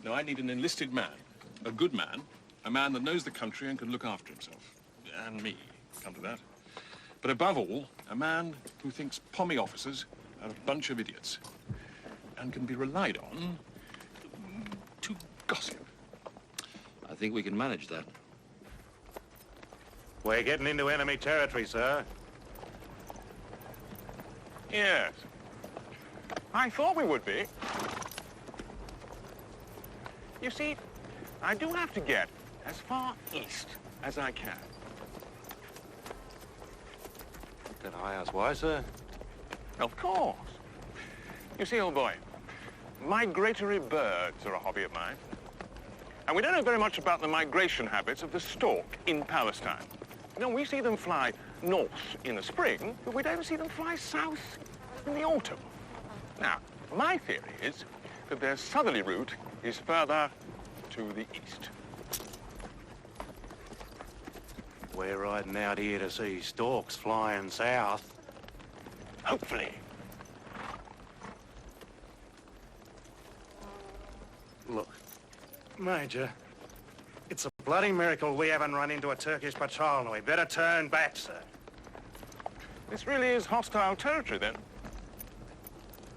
No, I need an enlisted man, a good man, a man that knows the country and can look after himself. And me, come to that. But above all, a man who thinks pommy officers are a bunch of idiots and can be relied on to gossip. I think we can manage that. We're getting into enemy territory, sir. Yes. I thought we would be. You see, I do have to get as far east as I can. Can I ask why, sir? Of course. You see, old boy, migratory birds are a hobby of mine. And we don't know very much about the migration habits of the stork in Palestine. You know, we see them fly north in the spring, but we don't see them fly south in the autumn. Now, my theory is that their southerly route is further to the east. We're riding out here to see storks flying south. Hopefully. Look, Major, it's a bloody miracle we haven't run into a Turkish patrol, and we better turn back, sir. This really is hostile territory, then?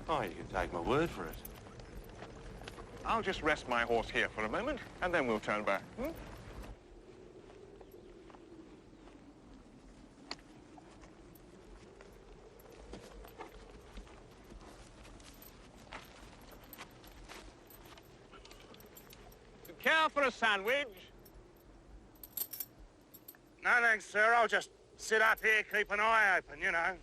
Oh, you can take my word for it. I'll just rest my horse here for a moment, and then we'll turn back. Care for a sandwich? No, thanks, sir. I'll just sit up here, keep an eye open, you know.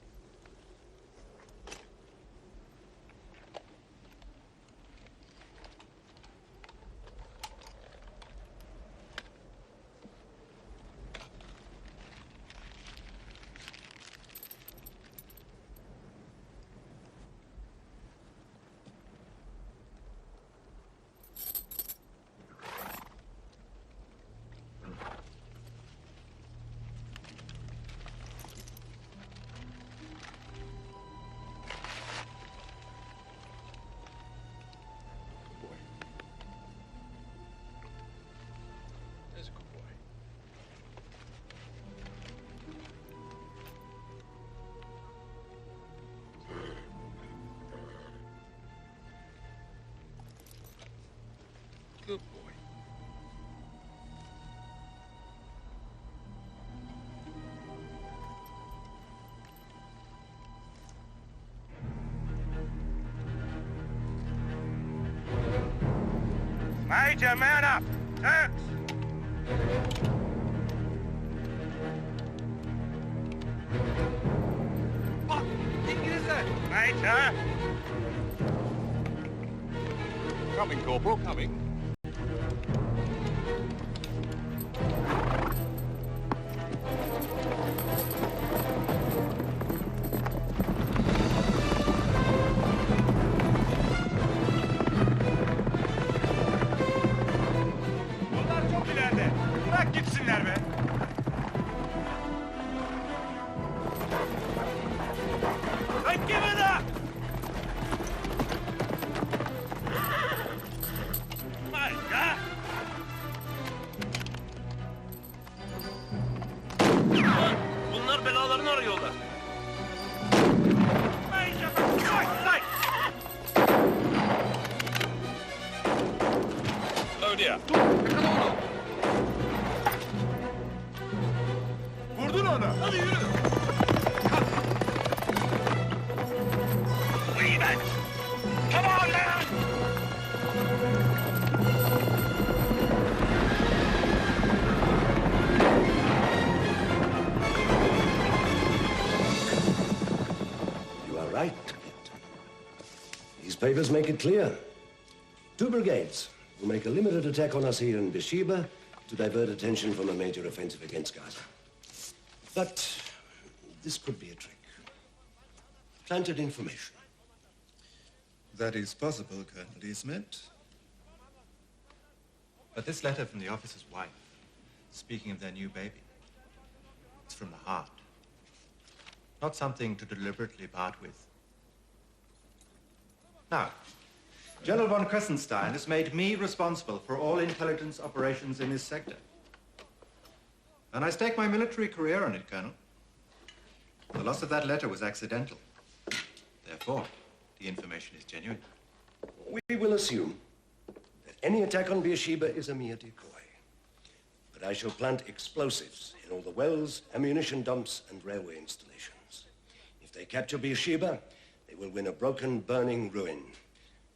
Good boy. Major, mount up! Turks! What? İngilizler! Major! Coming, Corporal, coming. Bunlar çok ileride. Bırak gitsinler be. Don't give it up! Major! Bunlar belalarını arıyorlar. Major, for Christ's sake! Oh dear. Yakala onu. Bulun onu. Hadi yürü. Leave it! Come on, man! You are right, Captain. These papers make it clear. 2 brigades will make a limited attack on us here in Beersheeba to divert attention from a major offensive against Gaza. But this could be a trick. Planted information. That is possible, Colonel Desmet. But this letter from the officer's wife, speaking of their new baby, it's from the heart. Not something to deliberately part with. Now, General von Kressenstein has made me responsible for all intelligence operations in this sector. And I stake my military career on it, Colonel. The loss of that letter was accidental. Therefore, the information is genuine. We will assume that any attack on Beersheeba is a mere decoy. But I shall plant explosives in all the wells, ammunition dumps, and railway installations. If they capture Beersheeba, they will win a broken, burning ruin.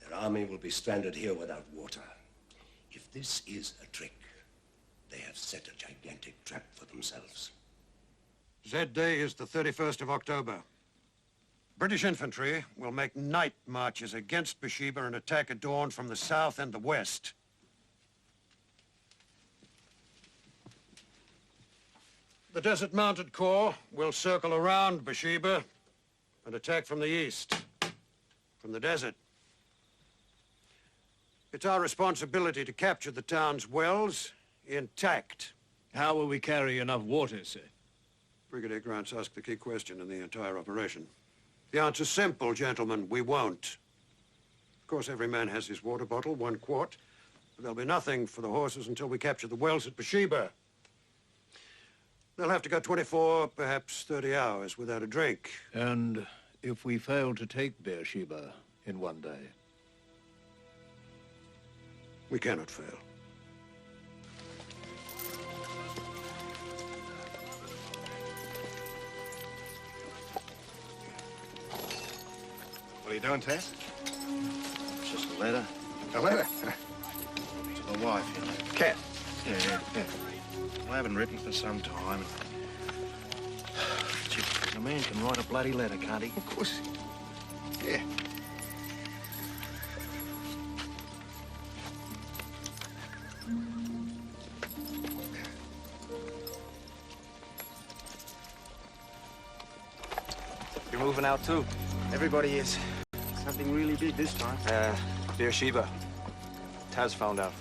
Their army will be stranded here without water. If this is a trick, they have set a gigantic trap for themselves. Z-Day is the 31st of October. British infantry will make night marches against Beersheeba and attack at dawn from the south and the west. The Desert Mounted Corps will circle around Beersheeba and attack from the east, from the desert. It's our responsibility to capture the town's wells intact. How will we carry enough water, sir? Brigadier Grant's asked the key question in the entire operation. The answer's simple, gentlemen. We won't. Of course, every man has his water bottle, 1 quart. But there'll be nothing for the horses until we capture the wells at Beersheeba. They'll have to go 24, perhaps 30 hours without a drink. And if we fail to take Beersheeba in 1 day? We cannot fail. What are you doing, Tess? It's just a letter. A letter? To the wife, you know. Cat? Yeah. I haven't written for some time. Gee, a man can write a bloody letter, can't he? Of course. Yeah. You're moving out too? Everybody is. Something really big this time. Beersheeba. Taz found out.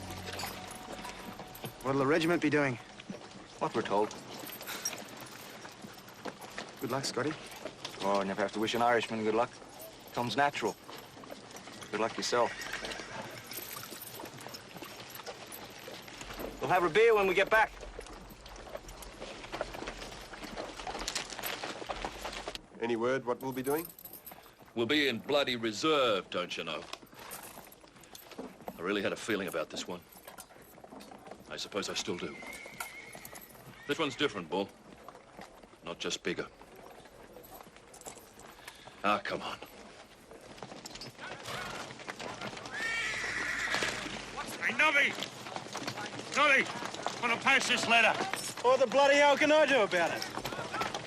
What'll the regiment be doing? What we're told. Good luck, Scotty. Oh, never have to wish an Irishman good luck. Comes natural. Good luck yourself. We'll have a beer when we get back. Any word what we'll be doing? We'll be in bloody reserve, don't you know? I really had a feeling about this one. I suppose I still do. This one's different, Bull. Not just bigger. Ah, come on. Hey, Nobby! Nobby! Want to pass this letter? What the bloody hell can I do about it?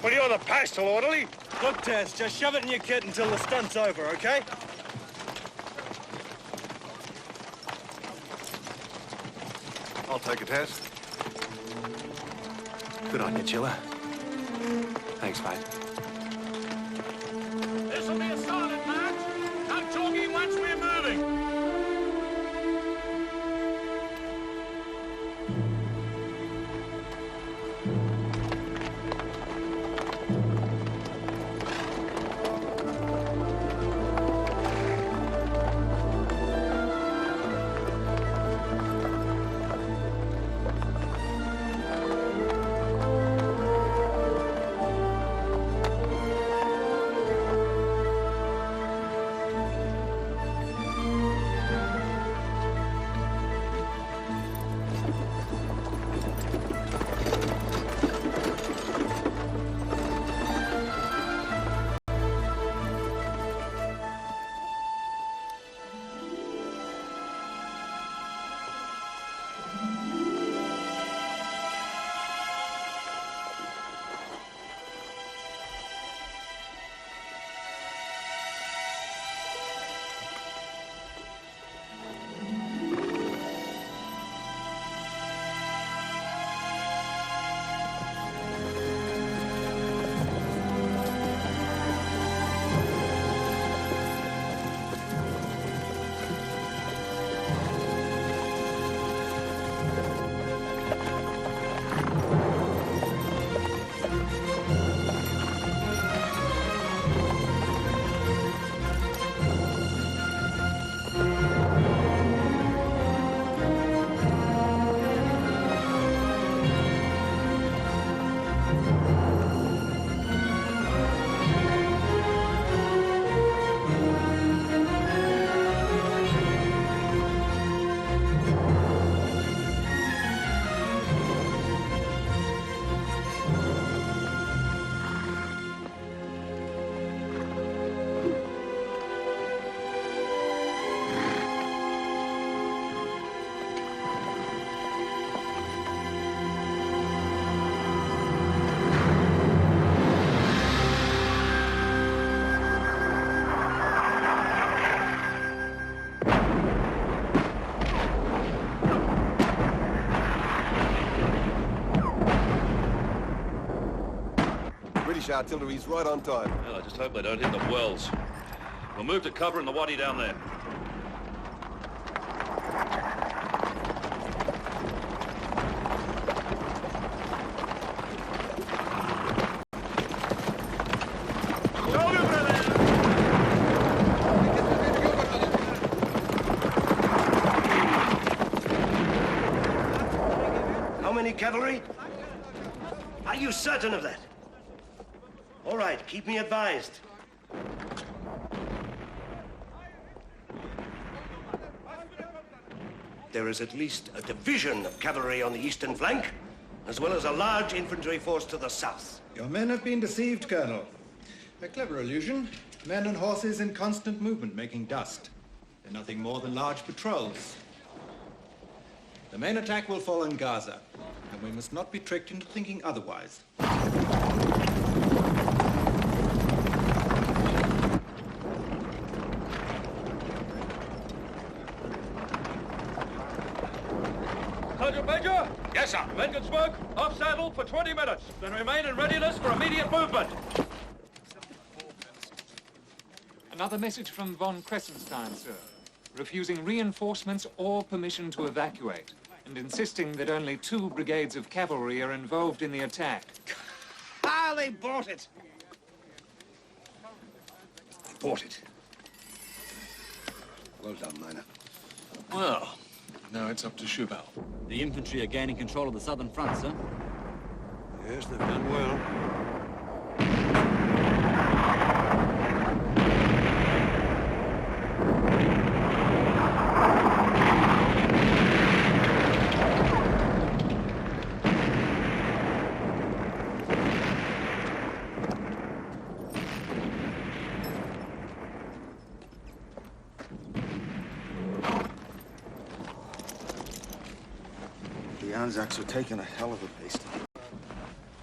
Well, you're the postal orderly. Look, Taz, just shove it in your kit until the stunt's over, okay? I'll take it, Tess. Good on you, Chiller. Thanks, mate. This'll be a silent march. I'm talking once we're moving. British artillery's right on time. Well, I just hope they don't hit the wells. We'll move to cover in the wadi down there. How many cavalry? Are you certain of that? All right, keep me advised. There is at least a division of cavalry on the eastern flank, as well as a large infantry force to the south. Your men have been deceived, Colonel. A clever illusion. Men and horses in constant movement, making dust. They're nothing more than large patrols. The main attack will fall on Gaza, and we must not be tricked into thinking otherwise. Sergeant Major? Yes, sir. Men can smoke. Off saddle for 20 minutes. Then remain in readiness for immediate movement. Another message from von Kressenstein, sir. Refusing reinforcements or permission to evacuate, and insisting that only 2 brigades of cavalry are involved in the attack. Ah, they bought it. They bought it. Well done, Miner. Well, now it's up to Schubau. The infantry are gaining control of the southern front, sir. Yes, they've done well. The Anzacs are taking a hell of a beasting.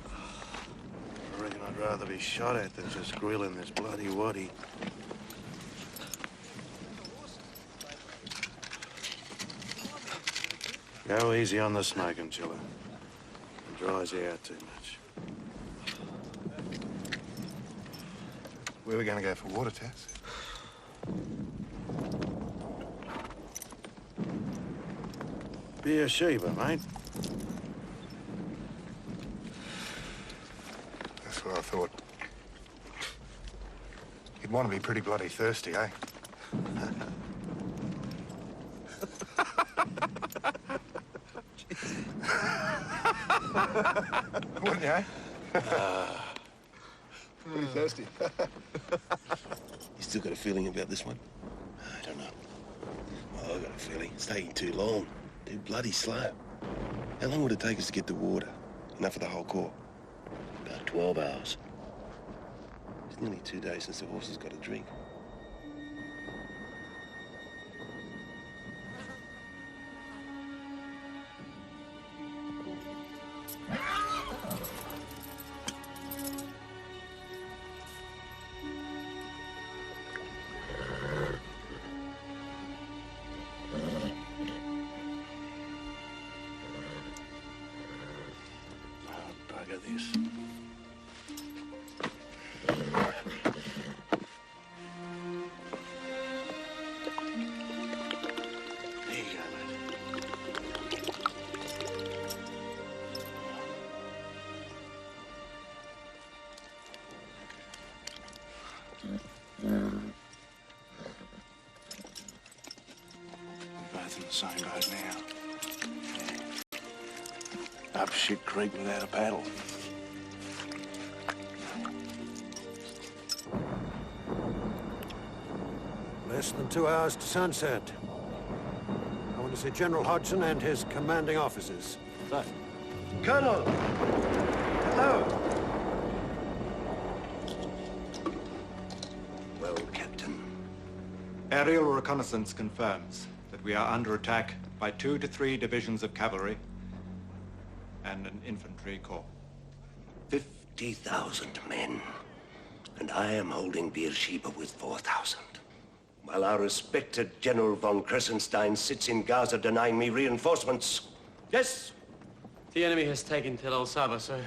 I reckon I'd rather be shot at than just grilling this bloody waddy. Go easy on the smoking, Chiller. It dries you out too much. Where are we going to go for water, Tess? Beersheeba, mate. That's what I thought. You'd want to be pretty bloody thirsty, eh? Wouldn't you, eh? Pretty thirsty. You still got a feeling about this one? I don't know. Well, I've got a feeling it's taking too long. Too bloody slow. How long would it take us to get to water? Enough for the whole corps? About 12 hours. It's nearly 2 days since the horses got a drink. Bugger this. There you go, mate. We're both in the same boat now. Up shit creek without a paddle. Less than 2 hours to sunset. I want to see General Hodgson and his commanding officers. So, Colonel! Hello! Well, Captain. Aerial reconnaissance confirms that we are under attack by 2 to 3 divisions of cavalry and an infantry corps. 50,000 men. And I am holding Beersheeba with 4,000. While our respected General von Kressenstein sits in Gaza denying me reinforcements. Yes? The enemy has taken Tel el Saba, sir.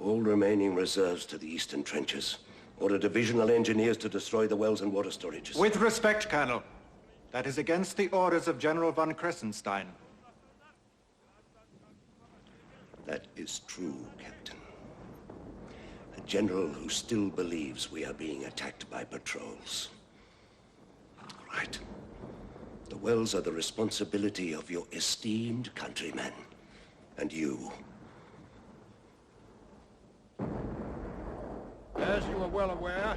All remaining reserves to the eastern trenches. Order divisional engineers to destroy the wells and water storages. With respect, Colonel, that is against the orders of General von Kressenstein. That is true, Captain. A general who still believes we are being attacked by patrols. All right. The wells are the responsibility of your esteemed countrymen. And you. As you are well aware,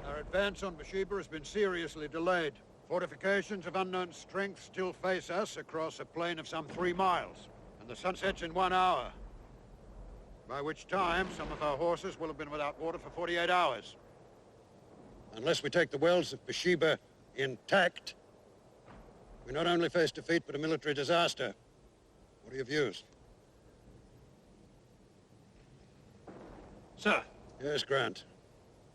our advance on Beersheeba has been seriously delayed. Fortifications of unknown strength still face us across a plain of some 3 miles, and the sun sets in 1 hour, by which time some of our horses will have been without water for 48 hours. Unless we take the wells of Beersheeba intact, we not only face defeat, but a military disaster. What are your views? Sir. Yes, Grant.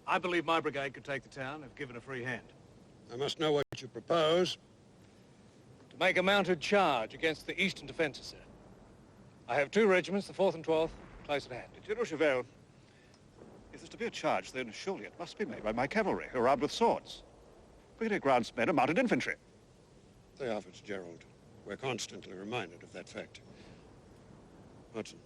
I believe my brigade could take the town if given a free hand. I must know what you propose. To make a mounted charge against the eastern defences, sir. I have 2 regiments, the 4th and 12th, close at hand. General Chauvel, if there's to be a charge, then surely it must be made by my cavalry, who are armed with swords. Brigadier Grant's men are mounted infantry. They are, Fitzgerald. We're constantly reminded of that fact. Hudson.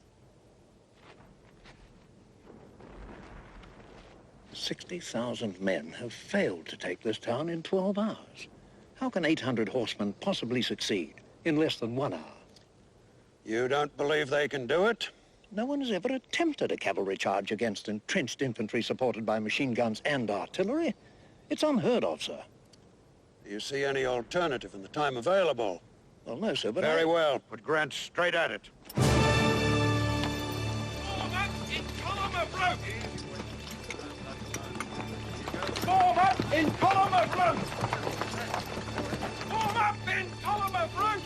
60,000 men have failed to take this town in 12 hours. How can 800 horsemen possibly succeed in less than 1 hour? You don't believe they can do it? No one has ever attempted a cavalry charge against entrenched infantry supported by machine guns and artillery. It's unheard of, sir. Do you see any alternative in the time available? Well, no, sir, but Very well. Put Grant straight at it. Form up in column of route! Form up in column of route!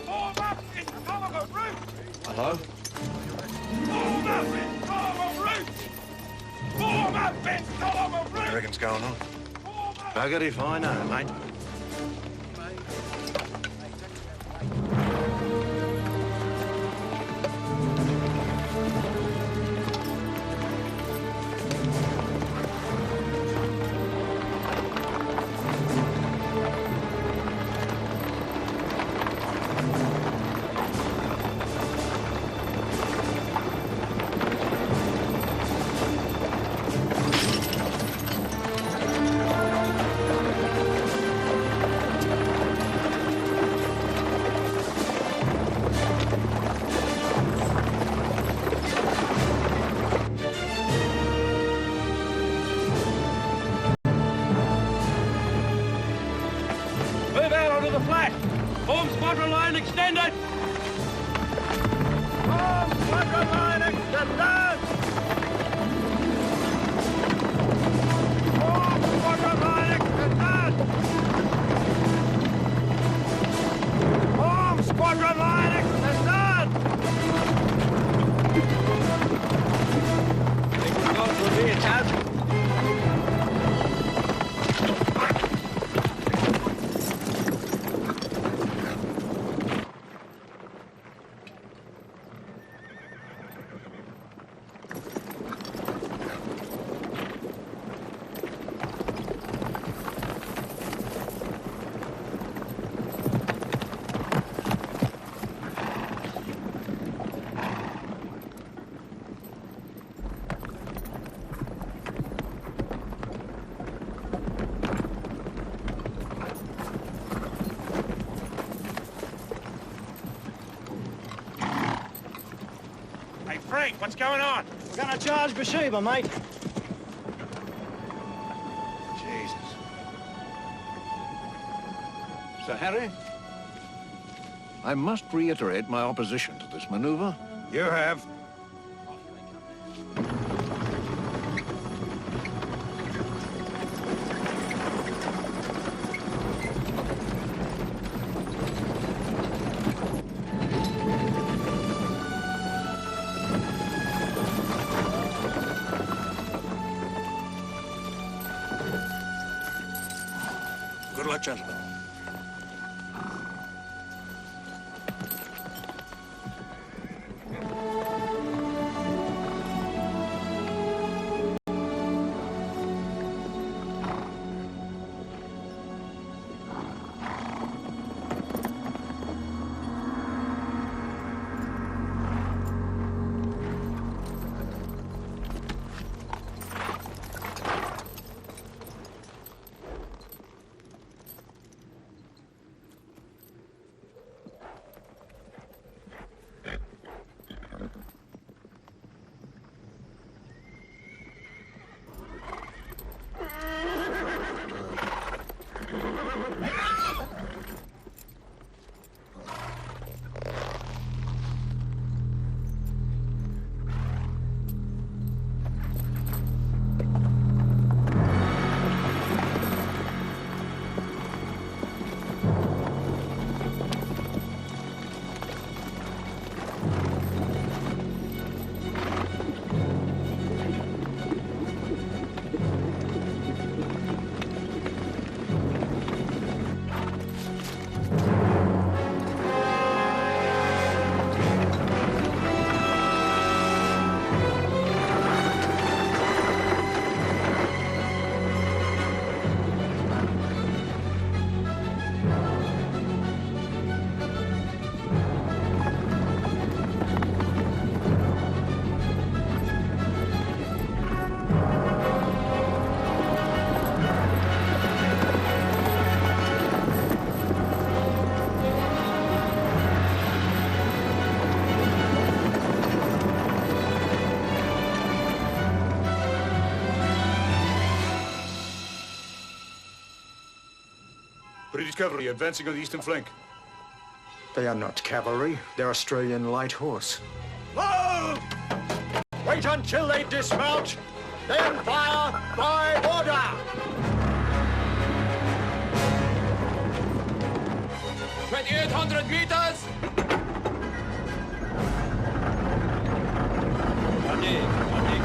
Form up in column of route! Hello? Form up in column of route! Form up in column of route! What reckon's going on? Bugger if I know, mate. Move out onto the flat! Form squadron line extended! Form squadron line extended! Form squadron line extended! Form squadron line extended! Think we've got to be attacked? Frank, what's going on? We're gonna charge Beersheeba, mate. Jesus. Sir Harry, I must reiterate my opposition to this maneuver. You have. Good luck, gentlemen. British cavalry advancing on the eastern flank. They are not cavalry. They're Australian light horse. Whoa! Wait until they dismount, then fire by order! 2,800 meters! Allez,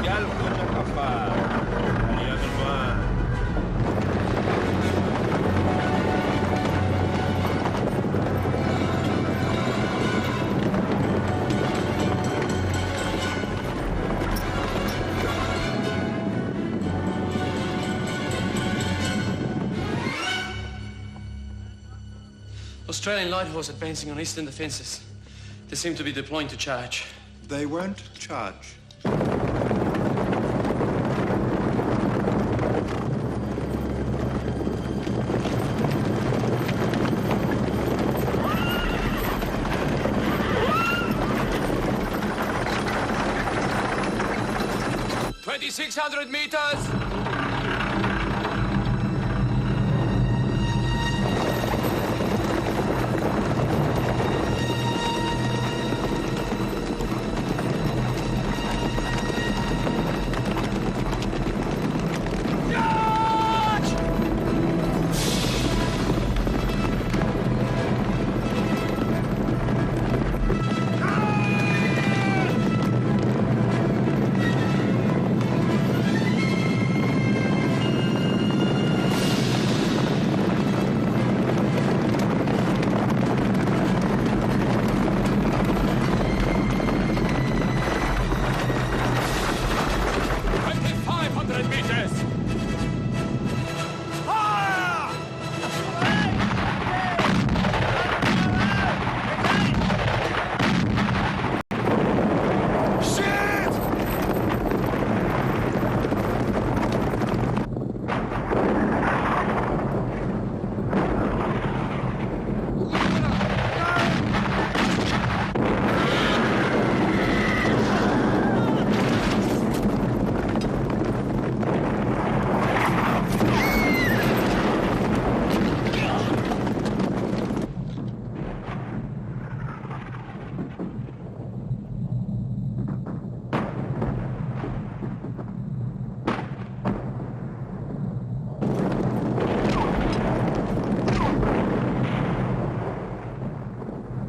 gale comme un cafard. Allez, avec moi. Australian light horse advancing on eastern defences. They seem to be deploying to charge. They won't charge. $2,600 meters!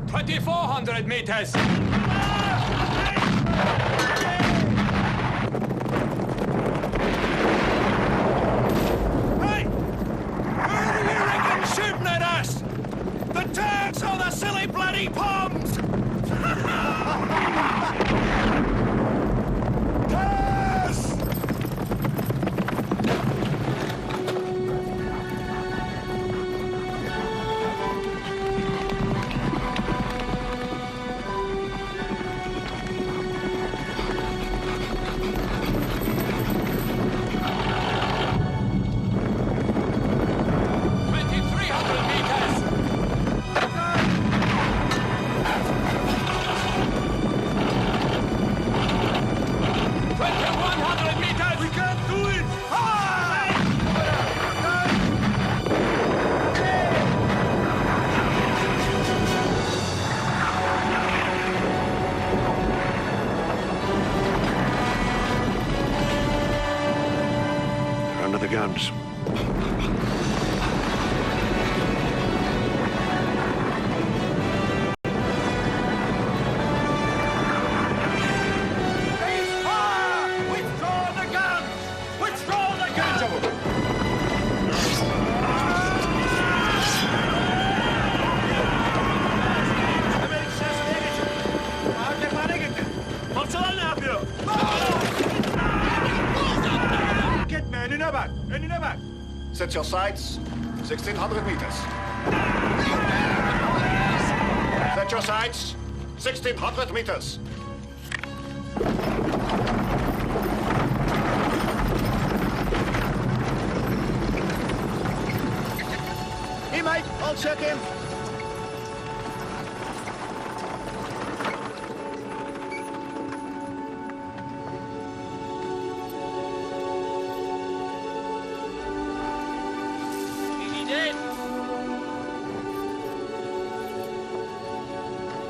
$2,400 meters! Hey! Who do you reckon shooting at us? The Turks or the silly bloody Poms? Under the guns. Set your sights, 1,600 meters. Set your sights, 1,600 meters. Here, mate, I'll check him.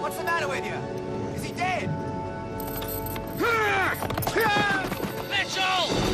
What's the matter with you? Is he dead? Mitchell!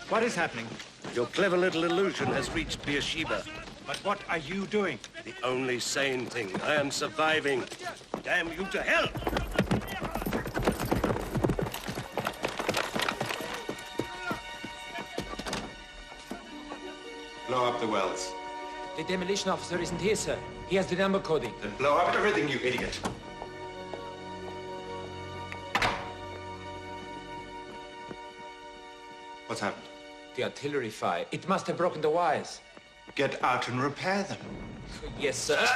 What is happening? Your clever little illusion has reached Beersheeba. But what are you doing? The only sane thing. I am surviving. Damn you to hell! Blow up the wells. The demolition officer isn't here, sir. He has the number coding. Then blow up everything, you idiot. What's happened? The artillery fire. It must have broken the wires. Get out and repair them. Yes, sir.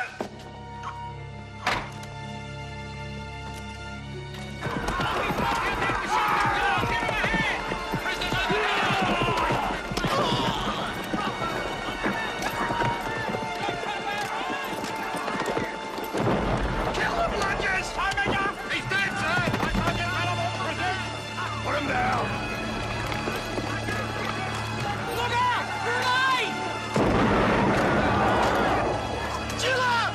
Look out! Grenade! Chill out!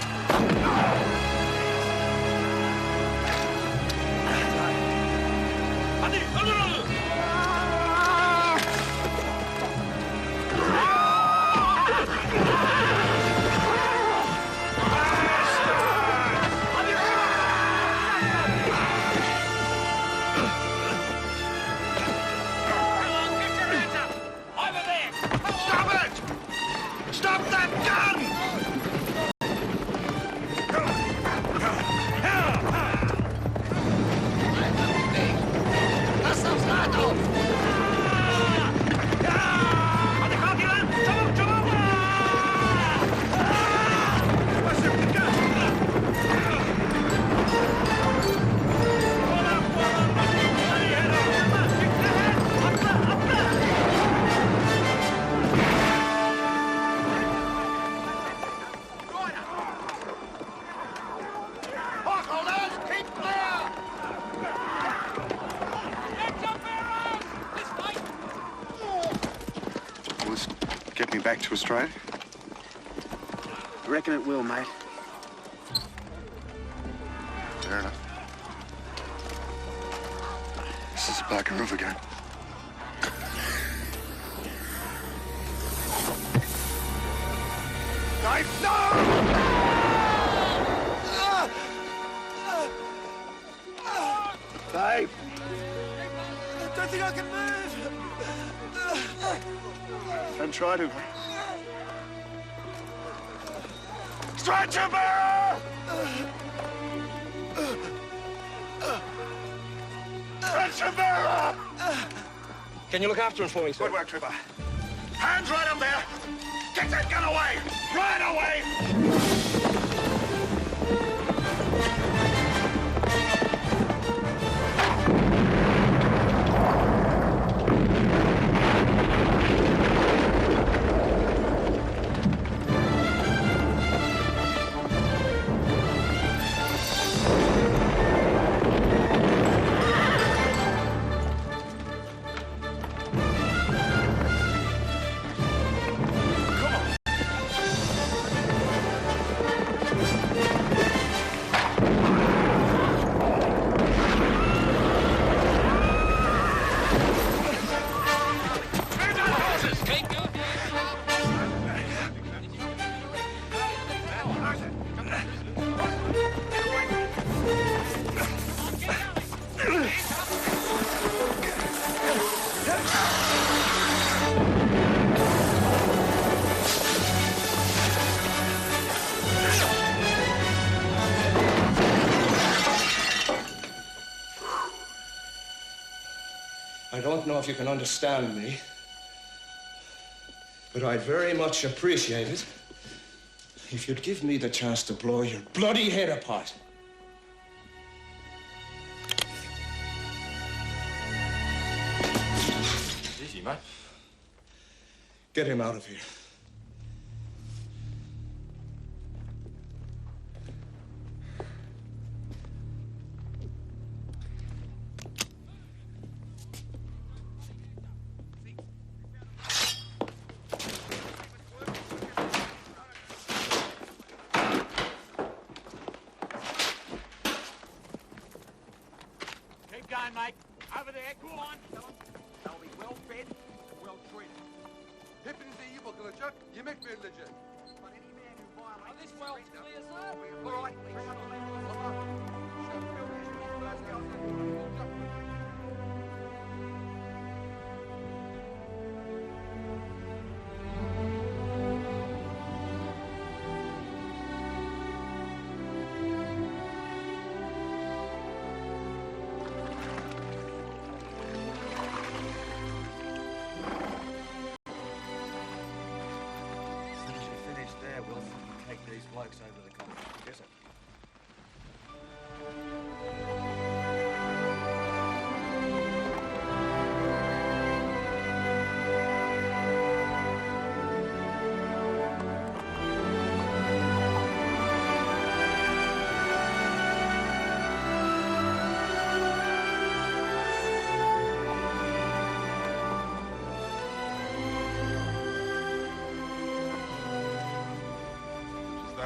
get me back to Australia? I reckon it will, mate. Fair enough. This is a bugger of again. Knife, no! Dave! I don't think I can move. Don't try to. Stretcher bearer! Stretcher bearer! Can you look after him for me, sir? Good work, Trooper. Hands right up there! Get that gun away! Right away! I don't know if you can understand me, but I'd very much appreciate it if you'd give me the chance to blow your bloody head apart. Easy, mate. Get him out of here. Keep going, mate. Over there, go on. They'll be well fed, well treated. Hepinize iyi bakın olacak, yemek verilecek. Are this well clear, sir? All right, bring up the these blokes over the continent, is it?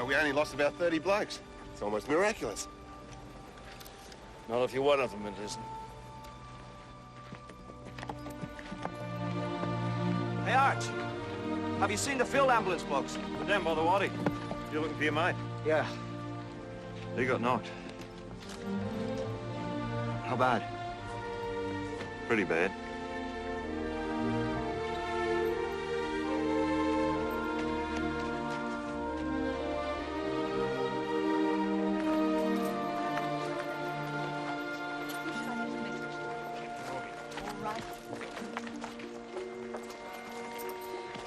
We only lost about 30 blokes. It's almost miraculous. Not if you're one of them, it isn't. Hey, Arch. Have you seen the field ambulance box? We're down by the wadi. You're looking for your mate? Yeah. He got knocked. How bad? Pretty bad.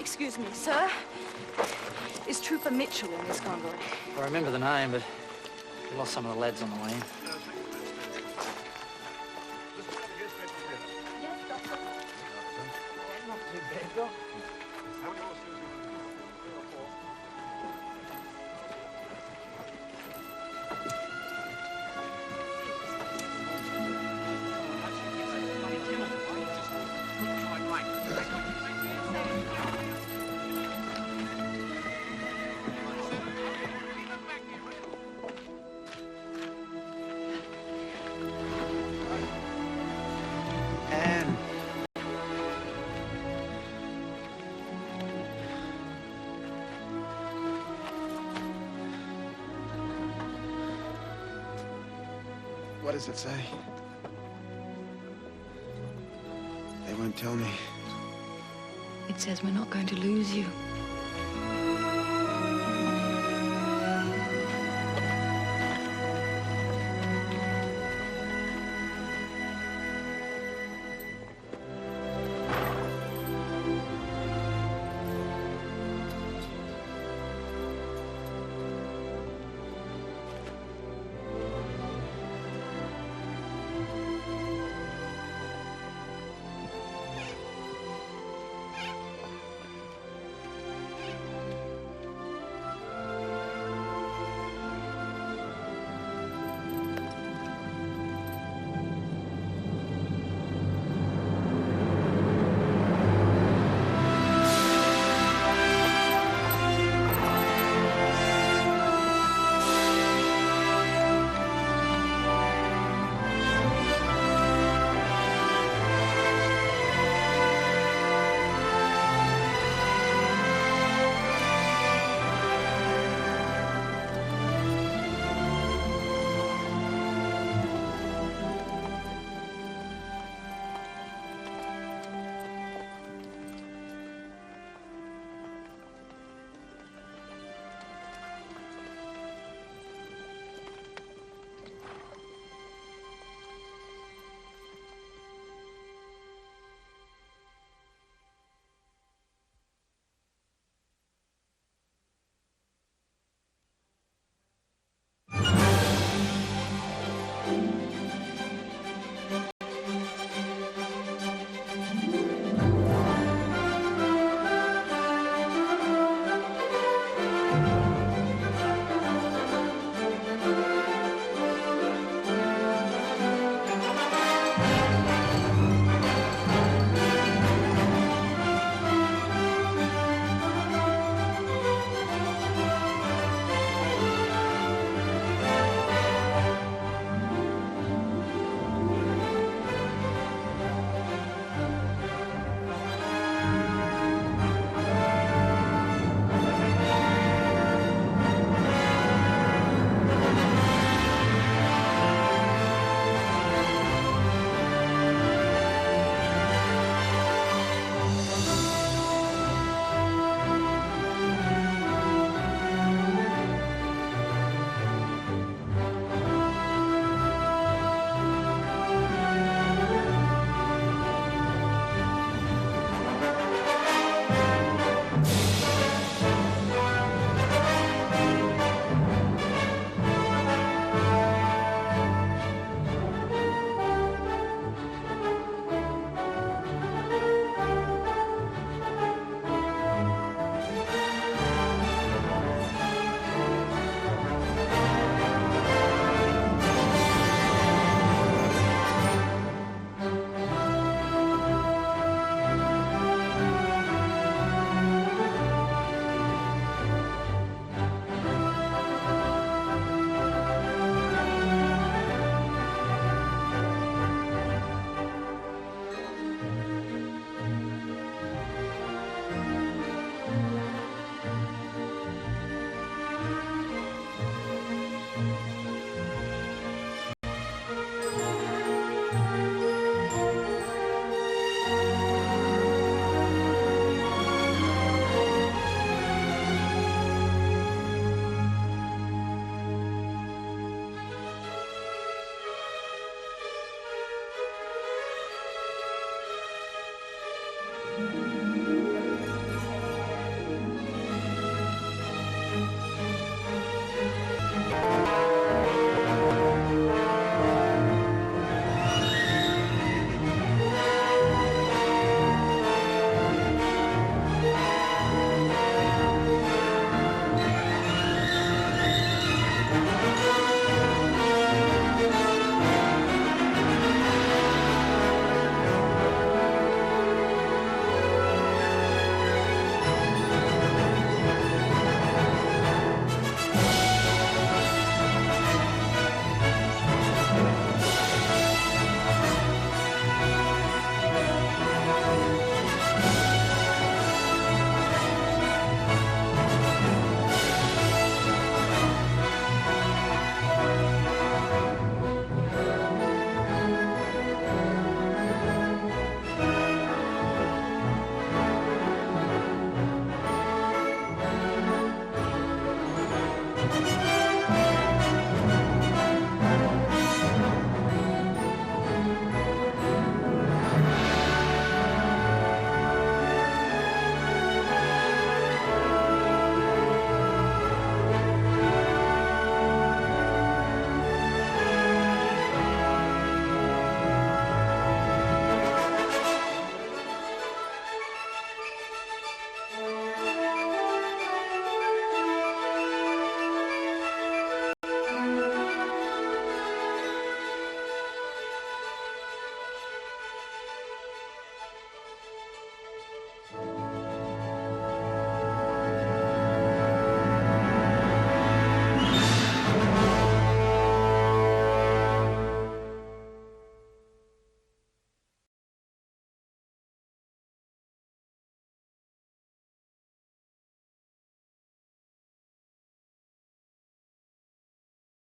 Excuse me, sir. Is Trooper Mitchell in this convoy? I remember the name, but we lost some of the lads on the way in. does it say? They won't tell me. It says we're not going to lose you.